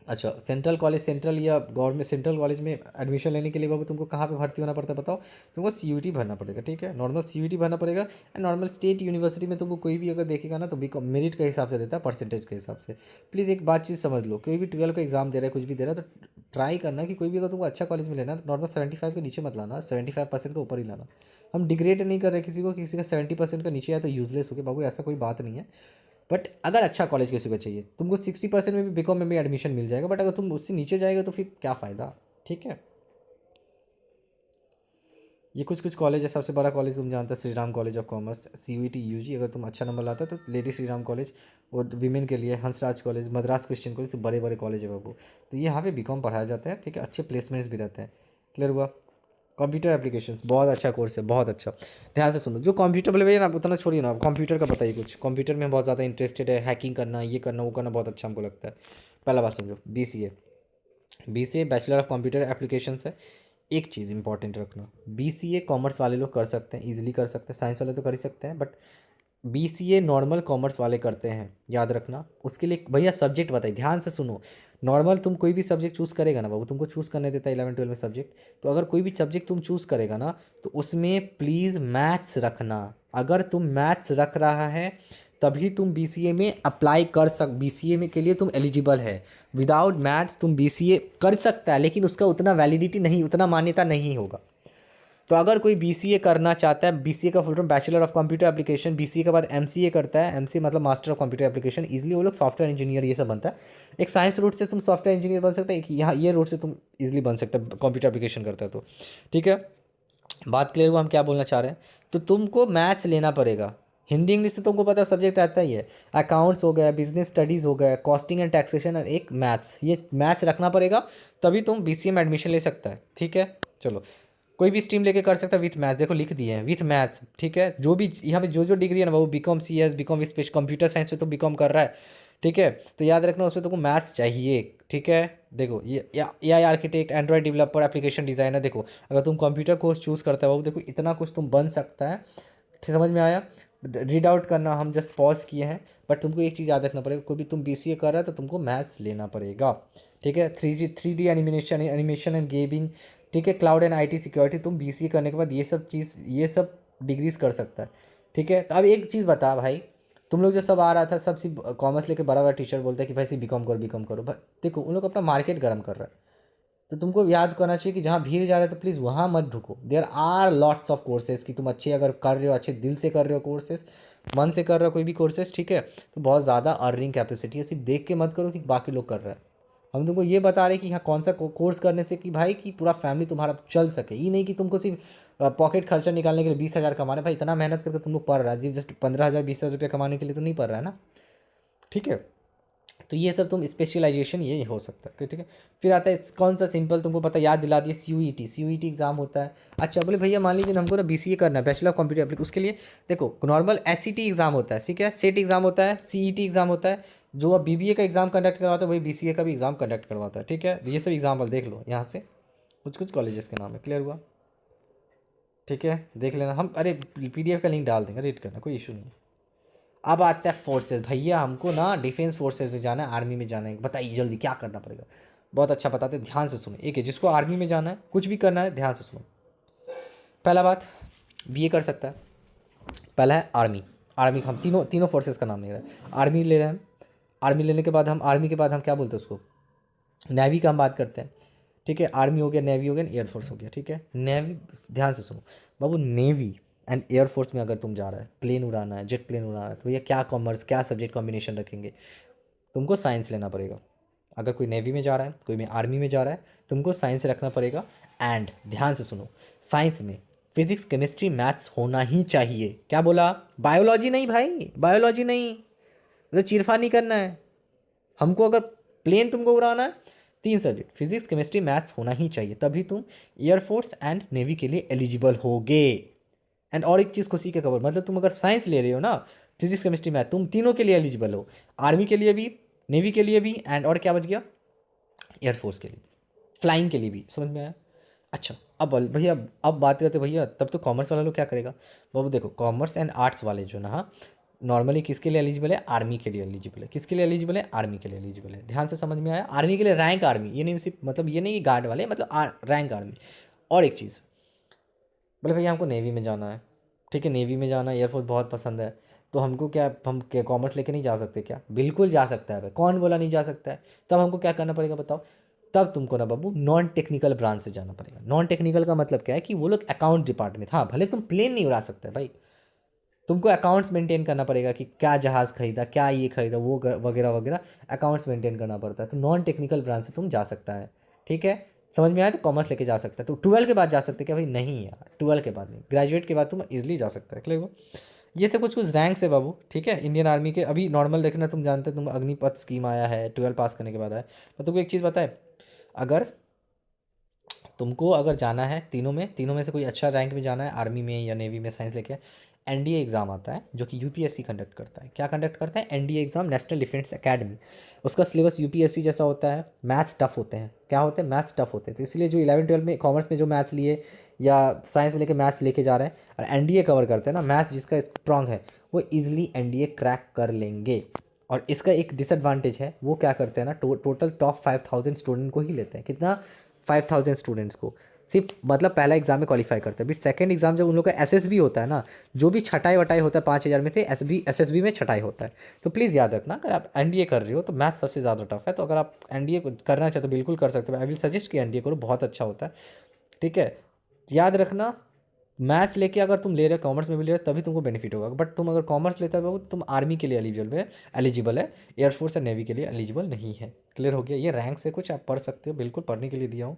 अच्छा, सेंट्रल कॉलेज, सेंट्रल या गवर्नमेंट सेंट्रल कॉलेज में एडमिशन लेने के लिए बाबू तुमको कहाँ पे भर्ती होना पड़ता है बताओ, तुमको सीयूटी भरना पड़ेगा, ठीक है, नॉर्मल सीयूटी भरना पड़ेगा। एंड नॉर्मल स्टेट यूनिवर्सिटी में तुमको कोई भी अगर देखेगा ना तो बी मेरिट के हिसाब से देता है, परसेंटेज के हिसाब से। प्लीज़ एक बात चीज़ समझ लो, कोई भी 12 का एग्जाम दे रहा है, कुछ भी दे रहा है, तो ट्राई करना कि कोई भी अगर तुमको अच्छा कॉलेज में लेना है तो नॉर्मल 75 के नीचे मत लाना, 75% के ऊपर ही लाना। हम डिग्रेड नहीं कर रहे किसी को, किसी का 70% का नीचे आया तो यूजलेस हो गया बाबू, ऐसा कोई बात नहीं है। बट अगर अच्छा कॉलेज किसी को चाहिए, तुमको 60% में भी बीकॉम में भी एडमिशन मिल जाएगा, बट अगर तुम उससे नीचे जाएगा तो फिर क्या फ़ायदा, ठीक है। ये कुछ कुछ कॉलेज है, सबसे बड़ा कॉलेज तुम जानते हो Shri Ram college of commerce, C U T U G, अगर तुम अच्छा नंबर लाता है तो लेडी श्री राम कॉलेज, और वीमेन के लिए Hansraj college, Madras Christian college, बड़े बड़े कॉलेज है बाबू। तो ये यहाँ पे बीकॉम पढ़ाया जाता है, ठीक है, अच्छे प्लेसमेंट्स भी रहते हैं, क्लियर हुआ। कंप्यूटर एप्लीकेशंस बहुत अच्छा कोर्स है, बहुत अच्छा। ध्यान से सुनो, जो कंप्यूटर बोले भैया ना उतना छोड़िए ना, आप कंप्यूटर का बताइए कुछ, कंप्यूटर में बहुत ज़्यादा इंटरेस्टेड है, हैकिंग करना, ये करना वो करना बहुत अच्छा हमको लगता है। पहला बात समझो, B C A, B C A bachelor of computer applications है। एक चीज़ इंपॉर्टेंट रखना, बी सी ए कॉमर्स वाले लोग कर सकते हैं, ईजिली कर सकते हैं, साइंस वाले तो कर ही सकते हैं, but B C A normal commerce वाले करते हैं, याद रखना। उसके लिए भैया सब्जेक्ट बताइए, ध्यान से सुनो। नॉर्मल तुम कोई भी सब्जेक्ट चूज़ करेगा ना बाबू, तुमको चूज़ करने देता है 11 12 में सब्जेक्ट, तो अगर कोई भी सब्जेक्ट तुम चूज़ करेगा ना तो उसमें प्लीज़ मैथ्स रखना। अगर तुम मैथ्स रख रहा है तभी तुम बी सी ए में अप्लाई कर बी सी ए में के लिए तुम एलिजिबल है। विदाउट मैथ्स तुम बी सी ए कर सकता है लेकिन उसका उतना वैलिडिटी नहीं, उतना मान्यता नहीं होगा। तो अगर कोई बी सी ए करना चाहता है, बी सी ए का full form bachelor of computer application, B C A के बाद एम सी ए करता है, एम सी ए मतलब master of computer application, easily वो लोग सॉफ्टवेयर इंजीनियर ये सब बनता है। एक साइंस रूट से तुम सॉफ्टवेयर इंजीनियर बन सकते हैं, एक यहाँ ये रूट से तुम इजीली बन सकते हैं कंप्यूटर एप्लीकेशन करता है तो, ठीक है। बात क्लियर हुआ हम क्या बोलना चाह रहे हैं। तो तुमको मैथ्स लेना पड़ेगा, हिंदी इंग्लिश तो तुमको पता है सब्जेक्ट आता ही है, अकाउंट्स हो गया, बिजनेस स्टडीज़ हो गया, कॉस्टिंग एंड टैक्सेशन, एक मैथ्स, ये मैथ्स रखना पड़ेगा तभी तुम बी सी ए में एडमिशन ले सकता है, ठीक है। चलो, कोई भी स्ट्रीम लेके कर सकता है विथ मैथ्स, देखो लिख दिए हैं विथ मैथ्स, ठीक है। जो भी यहाँ पे जो जो डिग्री है ना वो B Com C S, B Com with computer science में तो बी कॉम कर रहा है, ठीक है। तो याद रखना उसमें तुमको मैथ्स चाहिए, ठीक है। देखो ये A I architect, Android developer, application designer, देखो अगर तुम कंप्यूटर कोर्स चूज़ करते हो देखो इतना कुछ तुम बन सकता है, ठीक समझ में आया। रीड आउट करना हम जस्ट पॉज किए हैं, बट तुमको एक चीज़ याद रखना पड़ेगा, कोई भी तुम बी सी ए कर रहा है तो तुमको मैथ्स लेना पड़ेगा, ठीक है। Three D animation, animation and gaming, ठीक है, cloud and I T security, तुम बी सी ए करने के बाद ये सब चीज़, ये सब डिग्रीज कर सकता है, ठीक है। तो अब एक चीज़ बता भाई, तुम लोग जो सब आ रहा था सब सिर्फ कॉमर्स लेके बड़ा बड़ा टीचर बोलते हैं कि भाई सिर्फ बी कॉम करो भाई, देखो उन लोग अपना मार्केट गर्म कर रहा है। तो तुमको याद करना चाहिए कि जहाँ भीड़ जा रहा है तो प्लीज़ वहाँ मत ढुको। There are lots of courses कि तुम अच्छे अगर कर रहे हो, अच्छे दिल से कर रहे हो कोर्सेज, मन से कर रहे हो कोई भी कोर्सेज, ठीक है, तो बहुत ज़्यादा अर्निंग कैपेसिटी है, सिर्फ देख के मत करो कि बाकी लोग कर रहे हैं, हम तुमको ये बता रहे कि हाँ कौन सा कोर्स करने से कि भाई कि पूरा फैमिली तुम्हारा चल सके। ये नहीं कि तुमको सिर्फ पॉकेट खर्चा निकालने के लिए 20,000 कमाना है। भाई इतना मेहनत करके तुमको पढ़ रहा है जी, जस्ट 15,000 20,000 रुपये कमाने के लिए तो नहीं पढ़ रहा है ना, ठीक है। तो ये सब तुम स्पेशलाइजेशन ये हो सकता है, ठीक है। फिर आता है कौन सा सिंपल, तुमको पता याद दिला दिया, सी यू ई टी एग्जाम होता है। अच्छा बोले भैया मान लीजिए हमको ना BCA करना है, बैचलर ऑफ कंप्यूटर एप्लीकेशन, उसके लिए देखो नॉर्मल SCT एग्जाम होता है, ठीक है, सेट एग्जाम होता है, CET एग्जाम होता है। जो अब BBA का एग्जाम कंडक्ट करवाता है वही BCA का भी एग्जाम कंडक्ट करवाता है, ठीक है। ये सब एग्जाम्पल देख लो यहाँ से, कुछ कुछ कॉलेजेस के नाम है, क्लियर हुआ, ठीक है। देख लेना, हम अरे PDF का लिंक डाल देंगे, रीड करना, कोई इशू नहीं है। अब आता है फोर्सेज, भैया हमको ना डिफेंस फोर्सेज में जाना है, आर्मी में जाना है, बताइए जल्दी क्या करना पड़ेगा। बहुत अच्छा बताते हैं, ध्यान से सुनो। एक है जिसको आर्मी में जाना है, कुछ भी करना है, ध्यान से सुनो। पहला बात, BA कर सकता है। पहला है आर्मी। आर्मी हम तीनों तीनों फोर्सेज का नाम ले रहे हैं, आर्मी ले रहे हैं। आर्मी लेने के बाद हम, आर्मी के बाद हम क्या बोलते हैं उसको, नेवी का हम बात करते हैं, ठीक है। आर्मी हो गया, नेवी हो गया, एयरफोर्स हो गया, ठीक है। नेवी, ध्यान से सुनो बाबू, नेवी एंड एयरफोर्स में अगर तुम जा रहा है, प्लेन उड़ाना है, जेट प्लेन उड़ाना है, तो भैया क्या कॉमर्स, क्या सब्जेक्ट कॉम्बिनेशन रखेंगे, तुमको साइंस लेना पड़ेगा। अगर कोई नेवी में जा रहा है, कोई में आर्मी में जा रहा है, तुमको साइंस रखना पड़ेगा। एंड ध्यान से सुनो, साइंस में फिजिक्स केमिस्ट्री मैथ्स होना ही चाहिए। क्या बोला, बायोलॉजी नहीं भाई, बायोलॉजी नहीं, तो चिरफा नहीं करना है हमको। अगर प्लेन तुमको उड़ाना है, 3 सब्जेक्ट फिजिक्स केमिस्ट्री मैथ्स होना ही चाहिए, तभी तुम एयरफोर्स एंड नेवी के लिए एलिजिबल होगे। एंड और एक चीज़ को सीखे खबर, मतलब तुम अगर साइंस ले रहे हो ना, फिजिक्स केमिस्ट्री मैथ, तुम तीनों के लिए एलिजिबल हो, आर्मी के लिए भी, नेवी के लिए भी, एंड और क्या बच गया, एयरफोर्स के लिए, फ्लाइंग के लिए भी। समझ में आया। अच्छा अब भैया, अब बात करते भैया, तब तो कॉमर्स वाला लोग क्या करेगा। बाबू देखो, कॉमर्स एंड आर्ट्स वाले जो ना नॉर्मली किसके लिए एलिजिबल है, आर्मी के लिए एलिजिबल है। किसके लिए एलिजिबल है, आर्मी के लिए एलिजिबल है। ध्यान से समझ में आया। आर्मी के लिए रैंक आर्मी, ये नहीं सिर्फ मतलब ये नहीं कि गार्ड वाले, मतलब रैंक आर्मी। और एक चीज़, बोले भैया हमको नेवी में जाना है, ठीक है, नेवी में जाना है, एयरफोर्स बहुत पसंद है, तो हमको क्या, हम क्या कॉमर्स लेके नहीं जा सकते क्या, बिल्कुल जा सकता है भाई, कौन बोला नहीं जा सकता है। तब हमको क्या करना पड़ेगा बताओ, तब तुमको ना बाबू नॉन टेक्निकल ब्रांच से जाना पड़ेगा। नॉन टेक्निकल का मतलब क्या है कि वो लोग अकाउंट डिपार्टमेंट, हाँ भले तुम प्लेन नहीं उड़ा सकते भाई, तुमको अकाउंट्स मेंटेन करना पड़ेगा कि क्या जहाज़ खरीदा, क्या ये खरीदा, वो वगैरह वगैरह, अकाउंट्स मेंटेन करना पड़ता है। तो नॉन टेक्निकल ब्रांच से तुम जा सकता है, ठीक है। समझ में आया, तो कॉमर्स लेके जा सकता है। तो 12 के बाद जा सकते हैं क्या भाई, नहीं यार 12 के बाद नहीं, ग्रेजुएट के बाद तुम इजिली जा सकता है, क्लियर हो। ये सब कुछ कुछ रैंक्स है बाबू, ठीक है। इंडियन आर्मी के अभी नॉर्मल देखना, तुम जानते हो तुम अग्निपथ स्कीम आया है, 12 पास करने के बाद आया। तो तुमको एक चीज़ बताए, अगर तुमको अगर जाना है तीनों में से कोई अच्छा रैंक में जाना है, आर्मी में या नेवी में, साइंस लेके, NDA एग्ज़ाम आता है जो कि UPSC कंडक्ट करता है। क्या कंडक्ट करता है, NDA exam, national defence academy. उसका सिलेबस UPSC जैसा होता है, मैथ्स टफ होते हैं। क्या होते हैं, मैथ्स टफ होते हैं। तो इसलिए जो 11 12 में कॉमर्स में जो मैथ्स लिए या साइंस में लेके मैथ्स लेके जा रहे हैं और NDA कवर करते हैं ना, मैथ्स जिसका स्ट्रांग है वो ईजिली NDA क्रैक कर लेंगे। और इसका एक डिसएडवांटेज है, वो क्या करते हैं ना, टोटल टॉप 5,000 स्टूडेंट को ही लेते हैं। कितना, 5,000 स्टूडेंट्स को सिर्फ, मतलब पहला एग्जाम में क्वालिफाई करते हैं। फिर सेकंड एग्जाम जब उन लोग का SSB होता है ना, जो भी छटाई वटाई होता है 5,000 में से SSB में छटाई होता है। तो प्लीज़ याद रखना, अगर आप NDA कर रहे हो तो मैथ्स सबसे ज़्यादा टफ है। तो अगर आप NDA करना चाहते हो बिल्कुल कर सकते हो, आई विल सजेस्ट कि NDA करो, बहुत अच्छा होता है, ठीक है। याद रखना, मैथ्स लेके अगर तुम ले रहे हो, कॉमर्स में भी ले रहे हो, तभी तुमको बेनिफिट होगा। बट तुम अगर कॉमर्स लेते हो तो तुम आर्मी के लिए एलिजिबल है, एयरफोर्स और नेवी के लिए एलिजिबल नहीं है। क्लियर हो गया। ये रैंक से कुछ आप पढ़ सकते हो, बिल्कुल पढ़ने के लिए दिया हूँ।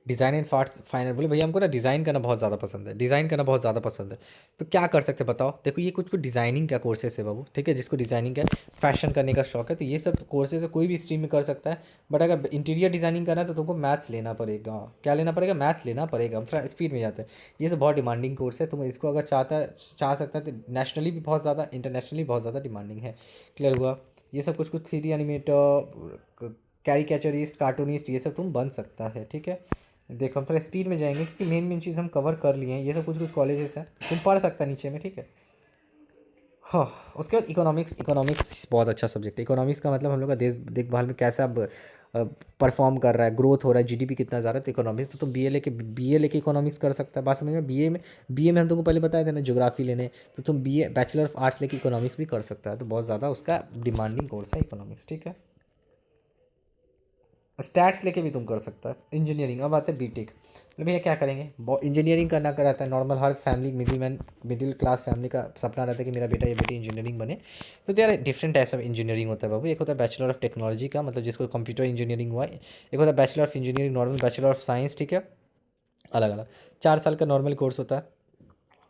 डिज़ाइन एंड फार्ट्स फाइनल, बोले भैया हमको ना डिज़ाइन करना बहुत ज़्यादा पसंद है, डिज़ाइन करना बहुत ज़्यादा पसंद है। तो क्या कर सकते हैं बताओ। देखो ये कुछ कुछ डिज़ाइनिंग का कोर्सेस है बाबू, ठीक है। जिसको डिज़ाइनिंग का फैशन करने का शौक है, तो ये सब कोर्सेज है, कोई भी स्ट्रीम में कर सकता है। बट अगर इंटीरियर डिज़ाइनिंग करना है तो तुमको मैथ्स लेना पड़ेगा। क्या लेना पड़ेगा, मैथ्स लेना पड़ेगा। हम थोड़ा स्पीड में जाते हैं। ये सब बहुत डिमांडिंग कोर्स है, तुम इसको अगर चाह सकता है तो नेशनली भी बहुत ज़्यादा, इंटरनेशनली बहुत ज़्यादा डिमांडिंग है। क्लियर हुआ। ये सब कुछ कुछ 3D एनिमेटर, कैरिकेचरिस्ट, कार्टूनिस्ट, ये सब तुम बन सकता है, ठीक है। देखो हम थोड़ा स्पीड में जाएंगे क्योंकि मेन मेन चीज़ हम कवर कर लिए हैं। ये सब कुछ कुछ कॉलेजेस हैं, तुम पढ़ सकता है नीचे में, ठीक है। हाँ, उसके बाद इकोनॉमिक्स। इकोनॉमिक्स बहुत अच्छा सब्जेक्ट है। इकोनॉमिक्स का मतलब हम लोग का देश देखभाल में कैसा अब परफॉर्म कर रहा है, ग्रोथ हो रहा है, GDP कितना ज़्यादा है। तो इकोनॉमिक्स तो तुम BA लेके इकोनॉमिक्स कर सकता है। बात समझ में, BA में हम तुमको पहले बताए थे ना ज्योग्राफी लेने, तो तुम BA बैचलर ऑफ आर्ट्स लेके इकोनॉमिक्स भी कर सकता है। तो बहुत ज़्यादा उसका डिमांडिंग कोर्स है इकोनॉमिक्स, ठीक है। स्टैट्स लेके भी तुम कर सकता है इंजीनियरिंग। अब आते हैं बीटेक। तो भैया क्या करेंगे, इंजीनियरिंग करना कराता है नॉर्मल, हर फैमिली मिडिल क्लास फैमिली का सपना रहता है कि मेरा बेटा या बेटी इंजीनियरिंग बने। तो there different types of engineering होता है बाबू। एक होता है बैचलर ऑफ टेक्नोलॉजी का, मतलब जिसको कंप्यूटर इंजीनियरिंग हुआ। एक होता है bachelor of engineering normal, bachelor of science, ठीक है, अलग अलग 4 साल का नॉर्मल कोर्स होता है।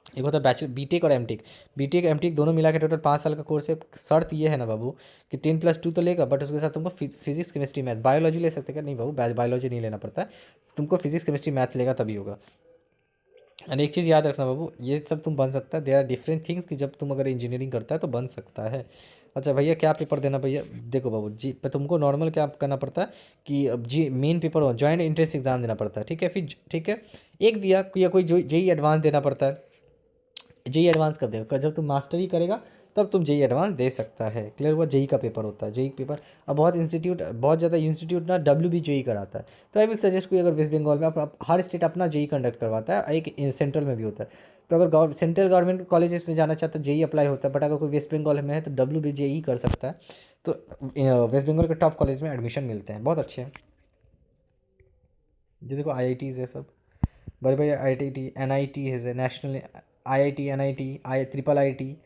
एक होता है बैचलर बीटेक और एमटेक। बीटेक एमटेक दोनों मिला के टोटल 5 साल का कोर्स है। शर्त ये है ना बाबू कि 10+2 तो लेगा, बट उसके साथ तुमको फिजिक्स केमिस्ट्री मैथ, बायोलॉजी ले सकते क्या, नहीं बाबू बायोलॉजी नहीं लेना पड़ता है, तुमको फिजिक्स केमिस्ट्री मैथ्स लेगा तभी होगा। और एक चीज़ याद रखना बाबू, ये सब तुम बन सकता है, देर आर डिफरेंट थिंग्स कि जब तुम अगर इंजीनियरिंग करता है तो बन सकता है। अच्छा भैया क्या पेपर देना भैया, देखो बाबू जी पर तुमको नॉर्मल क्या करना पड़ता है कि अब जी मेन पेपर हो जॉइंट एंट्रेंस एग्जाम देना पड़ता है, ठीक है, फिर ठीक है एक दिया या कोई जो जेई एडवांस देना पड़ता है। जेई एडवांस कब देगा, जब तुम मास्टरी करेगा तब तुम जेई एडवांस दे सकता है। क्लियर हुआ, जेई का पेपर होता है, जेई पेपर। अब बहुत ज़्यादा इंस्टीट्यूट ना डब्ल्यू बी जेई कराता है। तो आई विल सजेस्ट कोई अगर वेस्ट बंगाल में हर स्टेट अपना जेई कंडक्ट करवाता है, एक सेंट्रल में भी होता है। तो अगर सेंट्रल गवर्नमेंट कॉलेजेस में जाना चाहता है जेई अप्लाई होता है, बट अगर कोई वेस्ट बंगाल में है तो डब्ल्यू बी जेई कर सकता है। तो वेस्ट बंगाल के टॉप कॉलेज में एडमिशन मिलते हैं, बहुत अच्छे हैं। ये देखो आई आई टीज़ है सब, बड़े बड़े I I T, N I T है national, I I T, N I T, I triple I T,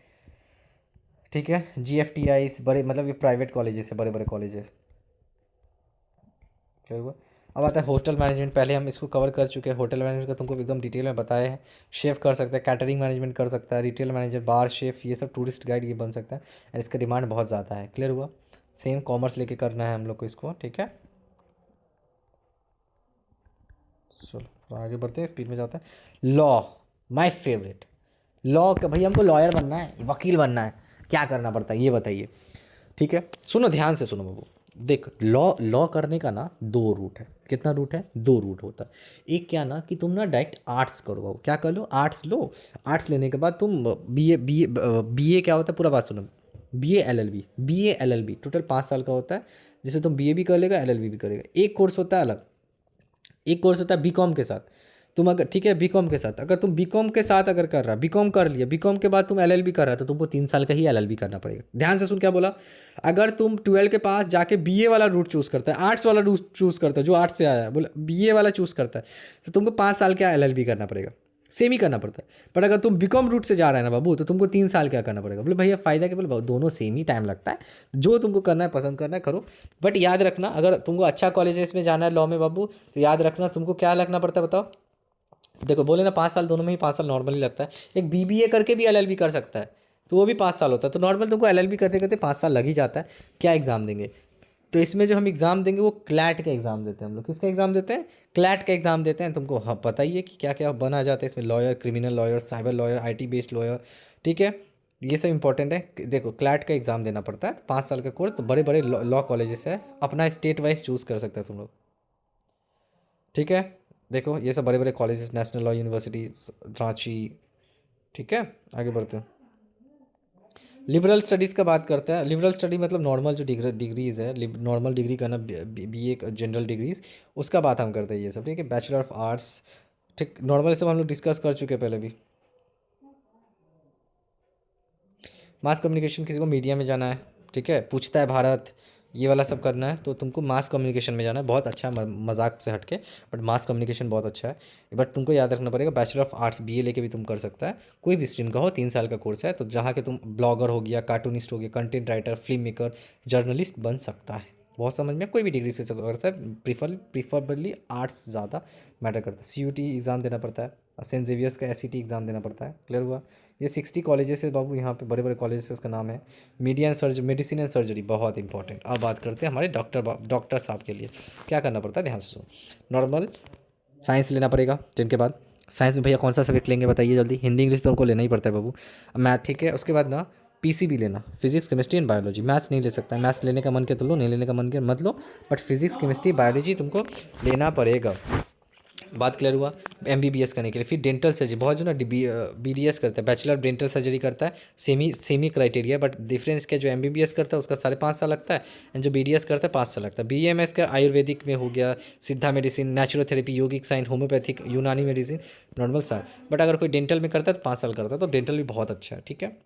ठीक है, जी एफ टी आई, बड़े मतलब ये प्राइवेट कॉलेजेस है, बड़े बड़े कॉलेजेस। क्लियर हुआ। अब आता है होटल मैनेजमेंट, पहले हम इसको कवर कर चुके हैं, होटल मैनेजमेंट का तुमको एकदम डिटेल में बताया है। शेफ़ कर सकता है, कैटरिंग मैनेजमेंट कर सकता है, रिटेल मैनेजर, बार शेफ़, ये सब टूरिस्ट गाइड ये बन सकता है। और इसका डिमांड बहुत ज़्यादा है। क्लियर हुआ। सेम कॉमर्स लेके करना है हम लोग को इसको, ठीक है। चलो आगे बढ़ते हैं, स्पीड में जाते हैं। Law, my favourite. लॉ का भैया हमको लॉयर बनना है, वकील बनना है, क्या करना पड़ता है ये बताइए, ठीक है। सुनो ध्यान से सुनो बाबू, देख लॉ लॉ करने का ना 2 रूट है। कितना रूट है, 2 रूट होता है। एक क्या ना कि तुम ना डायरेक्ट आर्ट्स करो बाबू, क्या कर लो, आर्ट्स लो। आर्ट्स लेने के बाद तुम बी ए क्या होता है, पूरा बात सुनो। B A L L B total 5 साल का होता है, जिसमें तुम बी ए भी कर लेगा, एल एल बी भी करेगा। एक कोर्स होता है अलग, एक कोर्स होता है बीकॉम के साथ। तुम अगर ठीक है बीकॉम के साथ, अगर तुम बीकॉम के साथ अगर कर रहा, बीकॉम कर लिया, बीकॉम के बाद तुम एलएलबी कर रहा, तो तुमको 3 साल का ही एलएलबी करना पड़ेगा। ध्यान से सुन क्या बोला। अगर तुम 12 के पास जाके बीए वाला रूट चूज़ करता है, आर्ट्स वाला रूट चूज़ करता है, जो आर्ट्स से आया है बोला बीए वाला चूज़ करता है, तो तुमको 5 साल का एलएलबी करना पड़ेगा, सेम ही करना पड़ता है। पर अगर तुम बीकॉम रूट से जा रहा है ना बाबू, तो तुमको 3 साल क्या करना पड़ेगा। बोले भैया फ़ायदा क्या, बोले दोनों सेम ही टाइम लगता है, जो तुमको करना है पसंद करना है करो। बट याद रखना अगर तुमको अच्छा कॉलेजेस में जाना है लॉ में बाबू, तो याद रखना तुमको क्या लगना पड़ता है बताओ। देखो बोले ना 5 साल, दोनों में ही 5 साल नॉर्मली लगता है। एक बीबीए करके भी एलएलबी कर सकता है, तो वो भी 5 साल होता है। तो नॉर्मल तुमको एलएलबी करते करते 5 साल लग ही जाता है। क्या एग्ज़ाम देंगे, तो इसमें जो हम एग्ज़ाम देंगे वो क्लैट का एग्ज़ाम देते हैं हम लोग। किसका एग्ज़ाम देते हैं, क्लैट का एग्ज़ाम देते हैं। तुमको हाँ पता ही है कि क्या क्या बना जाता है इसमें, lawyer, criminal lawyer, cyber lawyer, IT based lawyer, ठीक है, ये सब इंपॉर्टेंट है। देखो क्लैट का एग्ज़ाम देना पड़ता है, 5 साल का कोर्स। तो बड़े बड़े लॉ कॉलेजेस है, अपना स्टेट वाइज चूज़ कर सकते हैं तुम लोग, ठीक है। देखो ये सब बड़े बड़े colleges, national law university Ranchi, ठीक है। आगे बढ़ते हैं, लिबरल स्टडीज़ का बात करते हैं। लिबरल स्टडी मतलब नॉर्मल जो डिग्रीज़ है, नॉर्मल डिग्री करना, बी ए जनरल डिग्रीज़, उसका बात हम करते हैं ये सब, ठीक है। बैचलर ऑफ आर्ट्स, ठीक, नॉर्मल सब हम लोग डिस्कस कर चुके हैं पहले भी। मास कम्युनिकेशन, किसी को मीडिया में जाना है, ठीक है, पूछता है भारत, ये वाला सब करना है, तो तुमको मास कम्युनिकेशन में जाना है। बहुत अच्छा है, मजाक से हटके, बट मास कम्युनिकेशन बहुत अच्छा है। बट तुमको याद रखना पड़ेगा बैचलर ऑफ आर्ट्स बीए लेके भी तुम कर सकता है, कोई भी स्ट्रीम का हो, 3 साल का कोर्स है। तो जहाँ के तुम ब्लॉगर हो गया, कार्टूनिस्ट हो गया, content writer, film maker, journalist बन सकता है। बहुत समझ में, कोई भी डिग्री से कर सकता है। प्रीफरेबली आर्ट्स ज़्यादा मैटर करता है। सी यू टी एग्ज़ाम देना पड़ता है, सेंट जेवियर्स का एस सी टी एग्ज़ाम देना पड़ता है। क्लियर हुआ। ये 60 कॉलेजेस है बाबू, यहाँ पे बड़े बड़े कॉलेजेस का नाम है। Media and surgery, medicine and surgery बहुत इंपॉर्टेंट। अब बात करते हैं हमारे डॉक्टर साहब के लिए क्या करना पड़ता है, ध्यान से सुनो। नॉर्मल साइंस लेना पड़ेगा 10 के बाद। साइंस में भैया कौन सा सब्जेक्ट लेंगे बताइए जल्दी। हिंदी इंग्लिश तो हमको लेना ही पड़ता है बाबू। मैथ, ठीक है। उसके बाद ना पीसीबी लेना, physics chemistry and biology. Maths नहीं ले सकता, मैथ्स लेने का मन किया तो लो, नहीं लेने का मन किया मत लो, बट फिजिक्स केमिस्ट्री बायोलॉजी तुमको लेना पड़ेगा। बात क्लियर हुआ। एमबीबीएस करने के लिए फिर डेंटल सर्जरी, बहुत जो ना बीडीएस करता है, बैचलर डेंटल सर्जरी करता है, सेमी क्राइटेरिया, बट डिफरेंस क्या, जो एमबीबीएस करता है उसका 5.5 साल लगता है, एंड जो बीडीएस करता है 5 साल लगता है। बीएमएस का आयुर्वेदिक में हो गया, सिद्धा मेडिसिन, नेचुरोथेरेपी, योगिक साइंस, होम्योपैथिक, यूनानी मेडिसिन, नॉर्मल साल। बट अगर कोई डेंटल में करता है तो 5 साल करता है, तो डेंटल भी बहुत अच्छा है, ठीक है।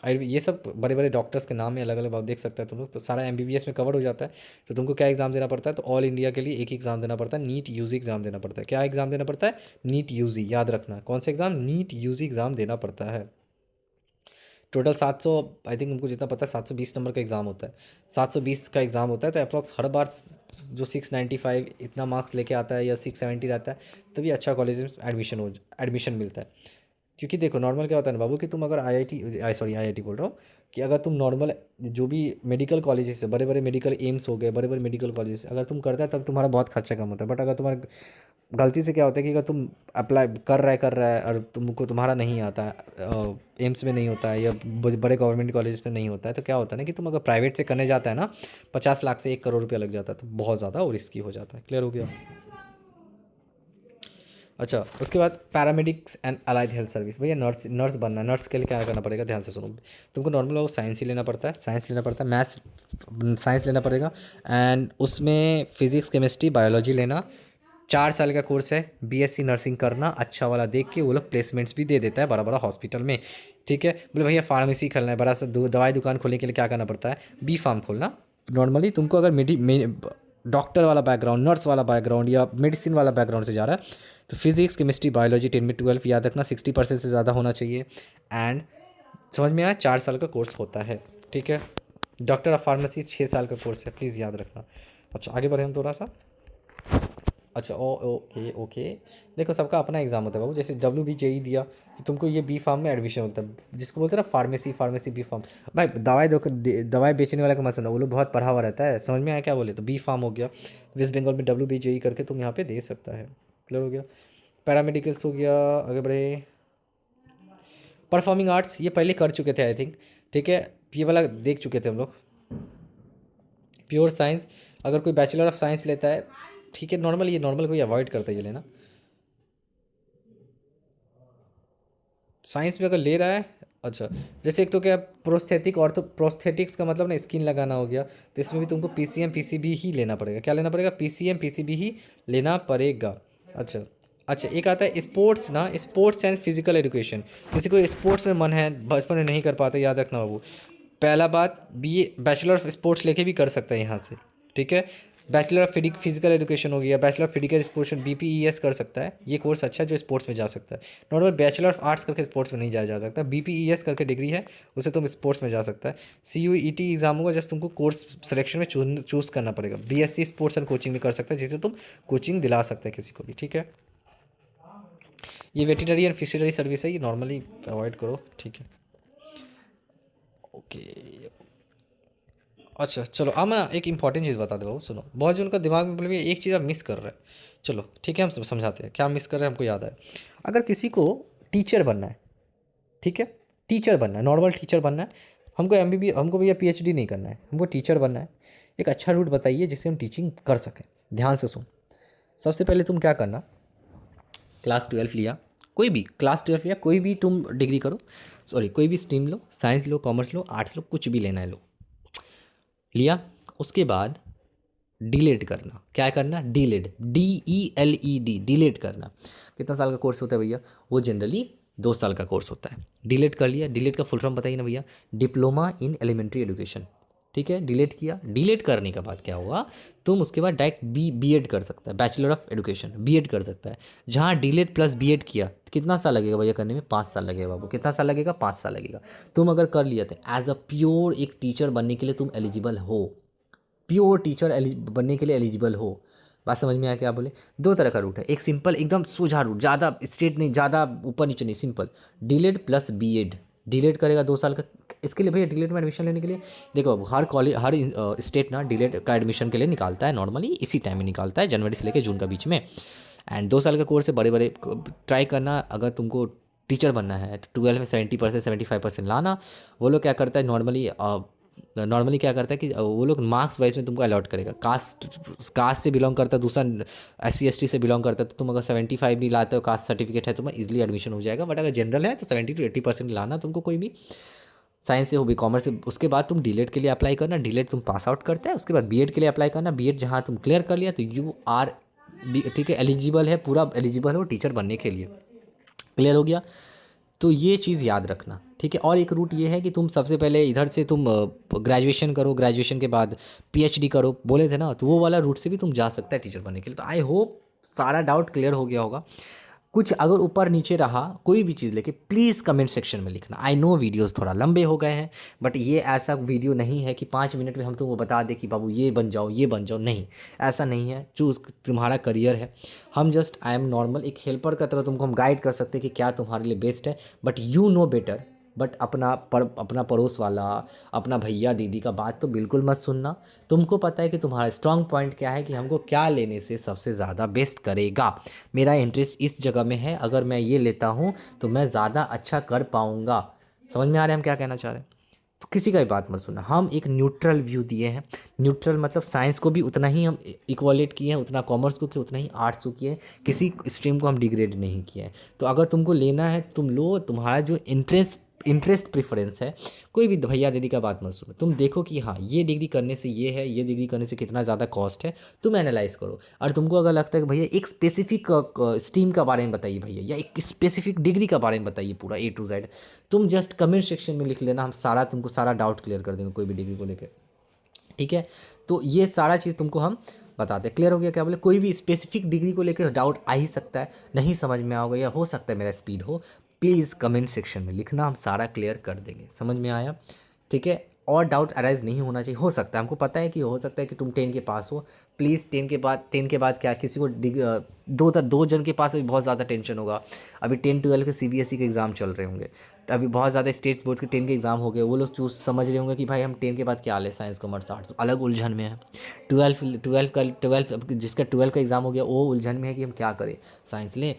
ये सब बड़े बड़े डॉक्टर्स के नाम है, अलग अलग आप देख सकते हैं तुम लोग, तो सारा एमबीबीएस में कवर हो जाता है। तो तुमको क्या एग्ज़ाम देना पड़ता है, तो ऑल इंडिया के लिए एक एग्ज़ाम देना पड़ता है, नीट यूजी एग्ज़ाम देना पड़ता है। क्या एग्ज़ाम देना पड़ता है, नीट यूजी, याद रखना कौन सा एग्ज़ाम, नीट यूजी एग्ज़ाम देना पड़ता है। टोटल 700, आई थिंक उनको जितना पता है 720 नंबर का एग्ज़ाम होता है, 720 का एग्ज़ाम होता है। तो अप्रॉक्स हर बार जो 695 इतना मार्क्स लेके आता है या 670 रहता है, तभी अच्छा कॉलेज में एडमिशन मिलता है। क्योंकि देखो नॉर्मल क्या होता है ना बाबू, कि तुम अगर आईआईटी बोल रहा हूँ, कि अगर तुम नॉर्मल जो भी मेडिकल कॉलेजेस है, बड़े बड़े मेडिकल एम्स हो गए, बड़े बड़े मेडिकल कॉलेजेस अगर तुम करता है तब तुम्हारा बहुत खर्चा कम होता है। बट अगर तुम्हारा गलती से क्या होता है कि अगर तुम अप्लाई कर रहा है और तुमको तुम्हारा नहीं आता है, एम्स में नहीं होता है या बड़े गवर्नमेंट कॉलेज में नहीं होता है, तो क्या होता है ना कि तुम अगर प्राइवेट से करने जाता है ना, 50 लाख से 1 करोड़ रुपया लग जाता है, तो बहुत ज़्यादा और रिस्की हो जाता है। क्लियर हो गया। अच्छा, उसके बाद paramedics and allied health service, भैया नर्स नर्स बनना है। नर्स के लिए क्या करना पड़ेगा, ध्यान से सुनो। तुमको नॉर्मल वो साइंस ही लेना पड़ता है, साइंस लेना पड़ता है, मैथ्स साइंस लेना पड़ेगा, एंड उसमें फिजिक्स केमिस्ट्री बायोलॉजी लेना। 4 साल का कोर्स है, बीएससी नर्सिंग करना, अच्छा वाला देख के वो लोग प्लेसमेंट्स भी दे देता है बड़ा बड़ा हॉस्पिटल में। ठीक है, बोले भैया फार्मेसी खोलना है, बड़ा सा दवाई दुकान खोलने के लिए क्या करना पड़ता है, बी फार्म खोलना। नॉर्मली तुमको अगर डॉक्टर वाला बैकग्राउंड, नर्स वाला बैकग्राउंड या मेडिसिन वाला बैकग्राउंड से जा रहा है, तो फिजिक्स केमिस्ट्री बायोलॉजी 10 में 12 याद रखना 60% से ज़्यादा होना चाहिए। एंड समझ में आया, 4 साल का कोर्स होता है। ठीक है, डॉक्टर ऑफ फार्मेसी 6 साल का कोर्स है, प्लीज़ याद रखना। अच्छा आगे बढ़े हम थोड़ा सा। अच्छा ओके ओके, देखो सबका अपना एग्ज़ाम होता है बाबू। जैसे WBJE दिया तो तुमको ये बी फार्म में एडमिशन होता है, जिसको बोलते हैं ना फार्मेसी बी फार्म। भाई दवाई बेचने वाला का मत सुनो, वो लोग बहुत पढ़ा हुआ रहता है, समझ में आया क्या बोले, तो बी फार्म हो गया। वेस्ट बंगाल में WBJE करके तुम यहाँ पे दे सकता है। क्लियर हो गया। पैरामेडिकल्स हो गया, आगे बढ़े। परफॉर्मिंग आर्ट्स ये पहले कर चुके थे आई थिंक। ठीक है, ये वाला देख चुके थे हम लोग। प्योर साइंस, अगर कोई बैचलर ऑफ साइंस लेता है, ठीक है, नॉर्मल ये नॉर्मल कोई अवॉइड करता है ये लेना। साइंस में अगर ले रहा है, अच्छा, जैसे एक तो क्या प्रोस्थेटिक, और तो प्रोस्थेटिक्स का मतलब ना स्किन लगाना हो गया, तो इसमें भी तुमको PCM PCB ही लेना पड़ेगा। क्या लेना पड़ेगा, PCM PCB ही लेना पड़ेगा। अच्छा अच्छा, एक आता है स्पोर्ट्स ना, स्पोर्ट्स एंड फिजिकल एजुकेशन। किसी को स्पोर्ट्स में मन है, बचपन में नहीं कर पाते, याद रखना बाबू। पहला बात, BA बैचलर ऑफ स्पोर्ट्स लेके भी कर सकता है यहाँ से। ठीक है, बैचलर ऑफ फिजिकल एजुकेशन हो गया, bachelor of physical sports BPES कर सकता है, ये कोर्स अच्छा है जो स्पोर्ट्स में जा सकता है। नॉर्मल बैचलर ऑफ आर्ट्स करके स्पोर्ट्स में नहीं जाया जा सकता, BPES करके डिग्री है, उससे तुम स्पोर्ट्स में जा सकता है। CUET एग्जाम होगा, जस्ट तुमको कोर्स सिलेक्शन में चूज़ करना पड़ेगा। BSc स्पोर्ट्स एंड कोचिंग में कर सकता है, जिससे तुम कोचिंग दिला सकते हैं किसी को भी। ठीक है, ये वेटरनरी एंड फिशरी सर्विस है, ये नॉर्मली अवॉइड करो। ठीक है, ओके। अच्छा चलो, अब मैं एक इंपॉर्टेंट चीज़ बता दे, सुनो। बहुत जो उनका दिमाग में बोले एक चीज़ आप मिस कर रहे हैं। चलो ठीक है, हम समझाते हैं क्या मिस कर रहे हैं, हमको याद है। अगर किसी को टीचर बनना है, ठीक है, टीचर बनना है, नॉर्मल टीचर बनना है, हमको हमको भैया PhD नहीं करना है, हमको टीचर बनना है। एक अच्छा रूट बताइए जिससे हम टीचिंग कर सकें। ध्यान से सुन, सबसे पहले तुम क्या करना, क्लास 12 लिया, कोई भी क्लास 12 या कोई भी तुम डिग्री करो, सॉरी कोई भी स्ट्रीम लो, साइंस लो, कॉमर्स लो, आर्ट्स लो, कुछ भी लेना है लो, लिया। उसके बाद डिलीट करना, क्या करना, डिलीट, DELED, डिलीट करना। कितना साल का कोर्स होता है भैया, वो जनरली 2 साल का कोर्स होता है। डिलीट कर लिया, डिलीट का फुल फॉर्म बताइए ना भैया, डिप्लोमा इन एलिमेंट्री एजुकेशन। ठीक है, डिलीट किया, डिलीट करने के बाद क्या हुआ, तुम उसके बाद डायरेक्ट BEd कर सकता है, बैचलर ऑफ एजुकेशन BEd कर सकता है। जहाँ डिलीट प्लस BEd किया तो कितना साल लगेगा भैया करने में, 5 साल लगेगा बाबू। कितना साल लगेगा, 5 साल लगेगा। तुम अगर कर लिया तो एज अ प्योर एक टीचर बनने के लिए तुम एलिजिबल हो, प्योर टीचर बनने के लिए एलिजिबल हो। बात समझ में आया क्या बोले। 2 तरह का रूट है, एक सिंपल एकदम सोझा रूट, ज़्यादा स्ट्रेट नहीं, ज़्यादा ऊपर नीचे नहीं, simple, delayed plus BEd। Delayed करेगा 2 साल का। इसके लिए भैया डिलेड में एडमिशन लेने के लिए देखो, अब हर कॉलेज हर स्टेट ना डिलेड का एडमिशन के लिए निकालता है, नॉर्मली इसी टाइम में निकालता है, जनवरी से लेकर जून का बीच में। एंड 2 साल का कोर्स है, बड़े बड़े ट्राई करना। अगर तुमको टीचर बनना है तो 12 में 70% 75% लाना। वो लोग क्या करता है नॉर्मली क्या करता है कि वो लोग मार्क्स वाइज में तुमको अलॉट करेगा। कास्ट से बिलोंग करता है, दूसरा SC ST से बिलोंग करता है, तो तुम अगर 75 भी लाते हो, कास्ट सर्टिफिकेट है, तुम्हें इजीली एडमिशन हो जाएगा। बट अगर जनरल है तो 70 to 80% लाना तुमको, कोई भी साइंस से हो भी, कॉमर्स से। उसके बाद तुम डीलेट के लिए अप्लाई करना, डीलेट तुम पास आउट करते हैं, उसके बाद BEd के लिए अप्लाई करना। BEd जहाँ तुम क्लियर कर लिया तो यू आर ठीक है, एलिजिबल है, पूरा एलिजिबल हो टीचर बनने के लिए। क्लियर हो गया, तो ये चीज़ याद रखना। ठीक है। और एक रूट ये है कि तुम सबसे पहले इधर से तुम ग्रेजुएशन करो, ग्रेजुएशन के बाद पीएचडी करो, बोले थे ना, तो वो वाला रूट से भी तुम जा सकता है टीचर बनने के लिए। तो आई होप सारा डाउट क्लियर हो गया होगा। कुछ अगर ऊपर नीचे रहा कोई भी चीज़ लेके प्लीज़ कमेंट सेक्शन में लिखना। आई नो वीडियोस थोड़ा लंबे हो गए हैं, बट ये ऐसा वीडियो नहीं है कि 5 मिनट में हम तुमको बता दें कि बाबू ये बन जाओ ये बन जाओ, नहीं, ऐसा नहीं है। चूज़ तुम्हारा करियर है। हम जस्ट आई एम नॉर्मल एक हेल्पर का तरह तुमको हम गाइड कर सकते हैं कि क्या तुम्हारे लिए बेस्ट है, but you know better. But अपना पड़ोस वाला, अपना भैया दीदी का बात तो बिल्कुल मत सुनना। तुमको पता है कि तुम्हारा स्ट्रांग पॉइंट क्या है, कि हमको क्या लेने से सबसे ज़्यादा बेस्ट करेगा। मेरा इंटरेस्ट इस जगह में है, अगर मैं ये लेता हूँ तो मैं ज़्यादा अच्छा कर पाऊँगा। समझ में आ रहा है हम क्या कहना चाह रहे हैं? तो किसी का भी बात मत सुनना। हम एक न्यूट्रल व्यू दिए हैं। न्यूट्रल मतलब साइंस को भी उतना ही हम इक्वलेट किए हैं, उतना कॉमर्स को किया, उतना ही आर्ट्स को किए हैं। किसी स्ट्रीम को हम डिग्रेड नहीं किए हैं। तो अगर तुमको लेना है तुम लो, तुम्हारा जो इंटरेस्ट प्रेफरेंस है। कोई भी भैया दीदी का बात मत सुनो, तुम देखो कि हाँ ये डिग्री करने से ये है, ये डिग्री करने से कितना ज़्यादा कॉस्ट है, तुम एनालाइज करो। और तुमको अगर लगता है कि भैया एक स्पेसिफिक स्ट्रीम का बारे में बताइए भैया, या एक स्पेसिफिक डिग्री का बारे में बताइए पूरा A to Z, तुम जस्ट कमेंट सेक्शन में लिख लेना, हम सारा तुमको सारा डाउट क्लियर कर देंगे कोई भी डिग्री को लेकर। ठीक है। तो ये सारा चीज़ तुमको हम बताते हैं। क्लियर हो गया? क्या बोले, कोई भी स्पेसिफिक डिग्री को लेकर डाउट आ ही सकता है, नहीं समझ में आओगे, या हो सकता है मेरा स्पीड हो, प्लीज़ कमेंट सेक्शन में लिखना, हम सारा क्लियर कर देंगे। समझ में आया? ठीक है। और डाउट अराइज नहीं होना चाहिए। हो सकता है, हमको पता है कि हो सकता है कि तुम 10 के पास हो, प्लीज़ 10 के बाद क्या किसी को दो जन के पास अभी बहुत ज़्यादा टेंशन होगा। अभी 10-12 के CBSE के एग्ज़ाम चल रहे होंगे, तो अभी बहुत ज़्यादा स्टेट बोर्ड के 10 के एग्ज़ाम हो गए, वो लोग चूज समझ रहे होंगे कि भाई हम 10 के बाद क्या ले, साइंस कॉमर्स आर्ट्स, अलग उलझन में है। 12 जिसका 12 का एग्ज़ाम हो गया वो उलझन में है कि हम क्या करें, साइंस लें,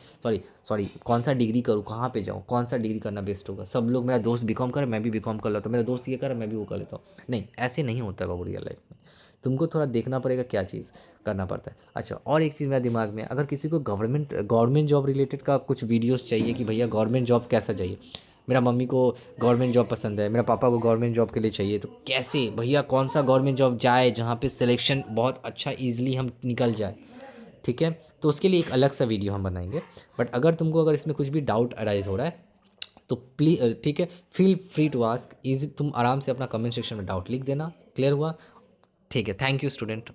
सॉरी कौन सा डिग्री करूँ, कहाँ पे जाऊँ, कौन सा डिग्री करना बेस्ट होगा। सब लोग, मेरा दोस्त बीकॉम करे मैं भी बीकॉम कर लेता हूँ, मेरा दोस्त ये करे मैं भी वो कर लेता हूँ। नहीं, ऐसे नहीं होता है बाबू रियल लाइफ में। तुमको थोड़ा देखना पड़ेगा क्या चीज़ करना पड़ता है। अच्छा, और एक चीज़ मेरे दिमाग में, अगर किसी को गवर्नमेंट जॉब रिलेटेड का कुछ वीडियोस चाहिए कि भैया गवर्नमेंट जॉब कैसा चाहिए, मेरा मम्मी को गवर्नमेंट जॉब पसंद है, मेरा पापा को गवर्नमेंट जॉब के लिए चाहिए, तो कैसे भैया कौन सा गवर्नमेंट जॉब जाए जहाँ पे सिलेक्शन बहुत अच्छा ईजिली हम निकल जाए। ठीक है। तो उसके लिए एक अलग सा वीडियो हम बनाएंगे। बट अगर इसमें कुछ भी डाउट अराइज हो रहा है तो प्लीज़, ठीक है, फील फ्री टू आस्क। तुम आराम से अपना कमेंट सेक्शन में डाउट लिख देना। क्लियर हुआ? ठीक है। Thank you student.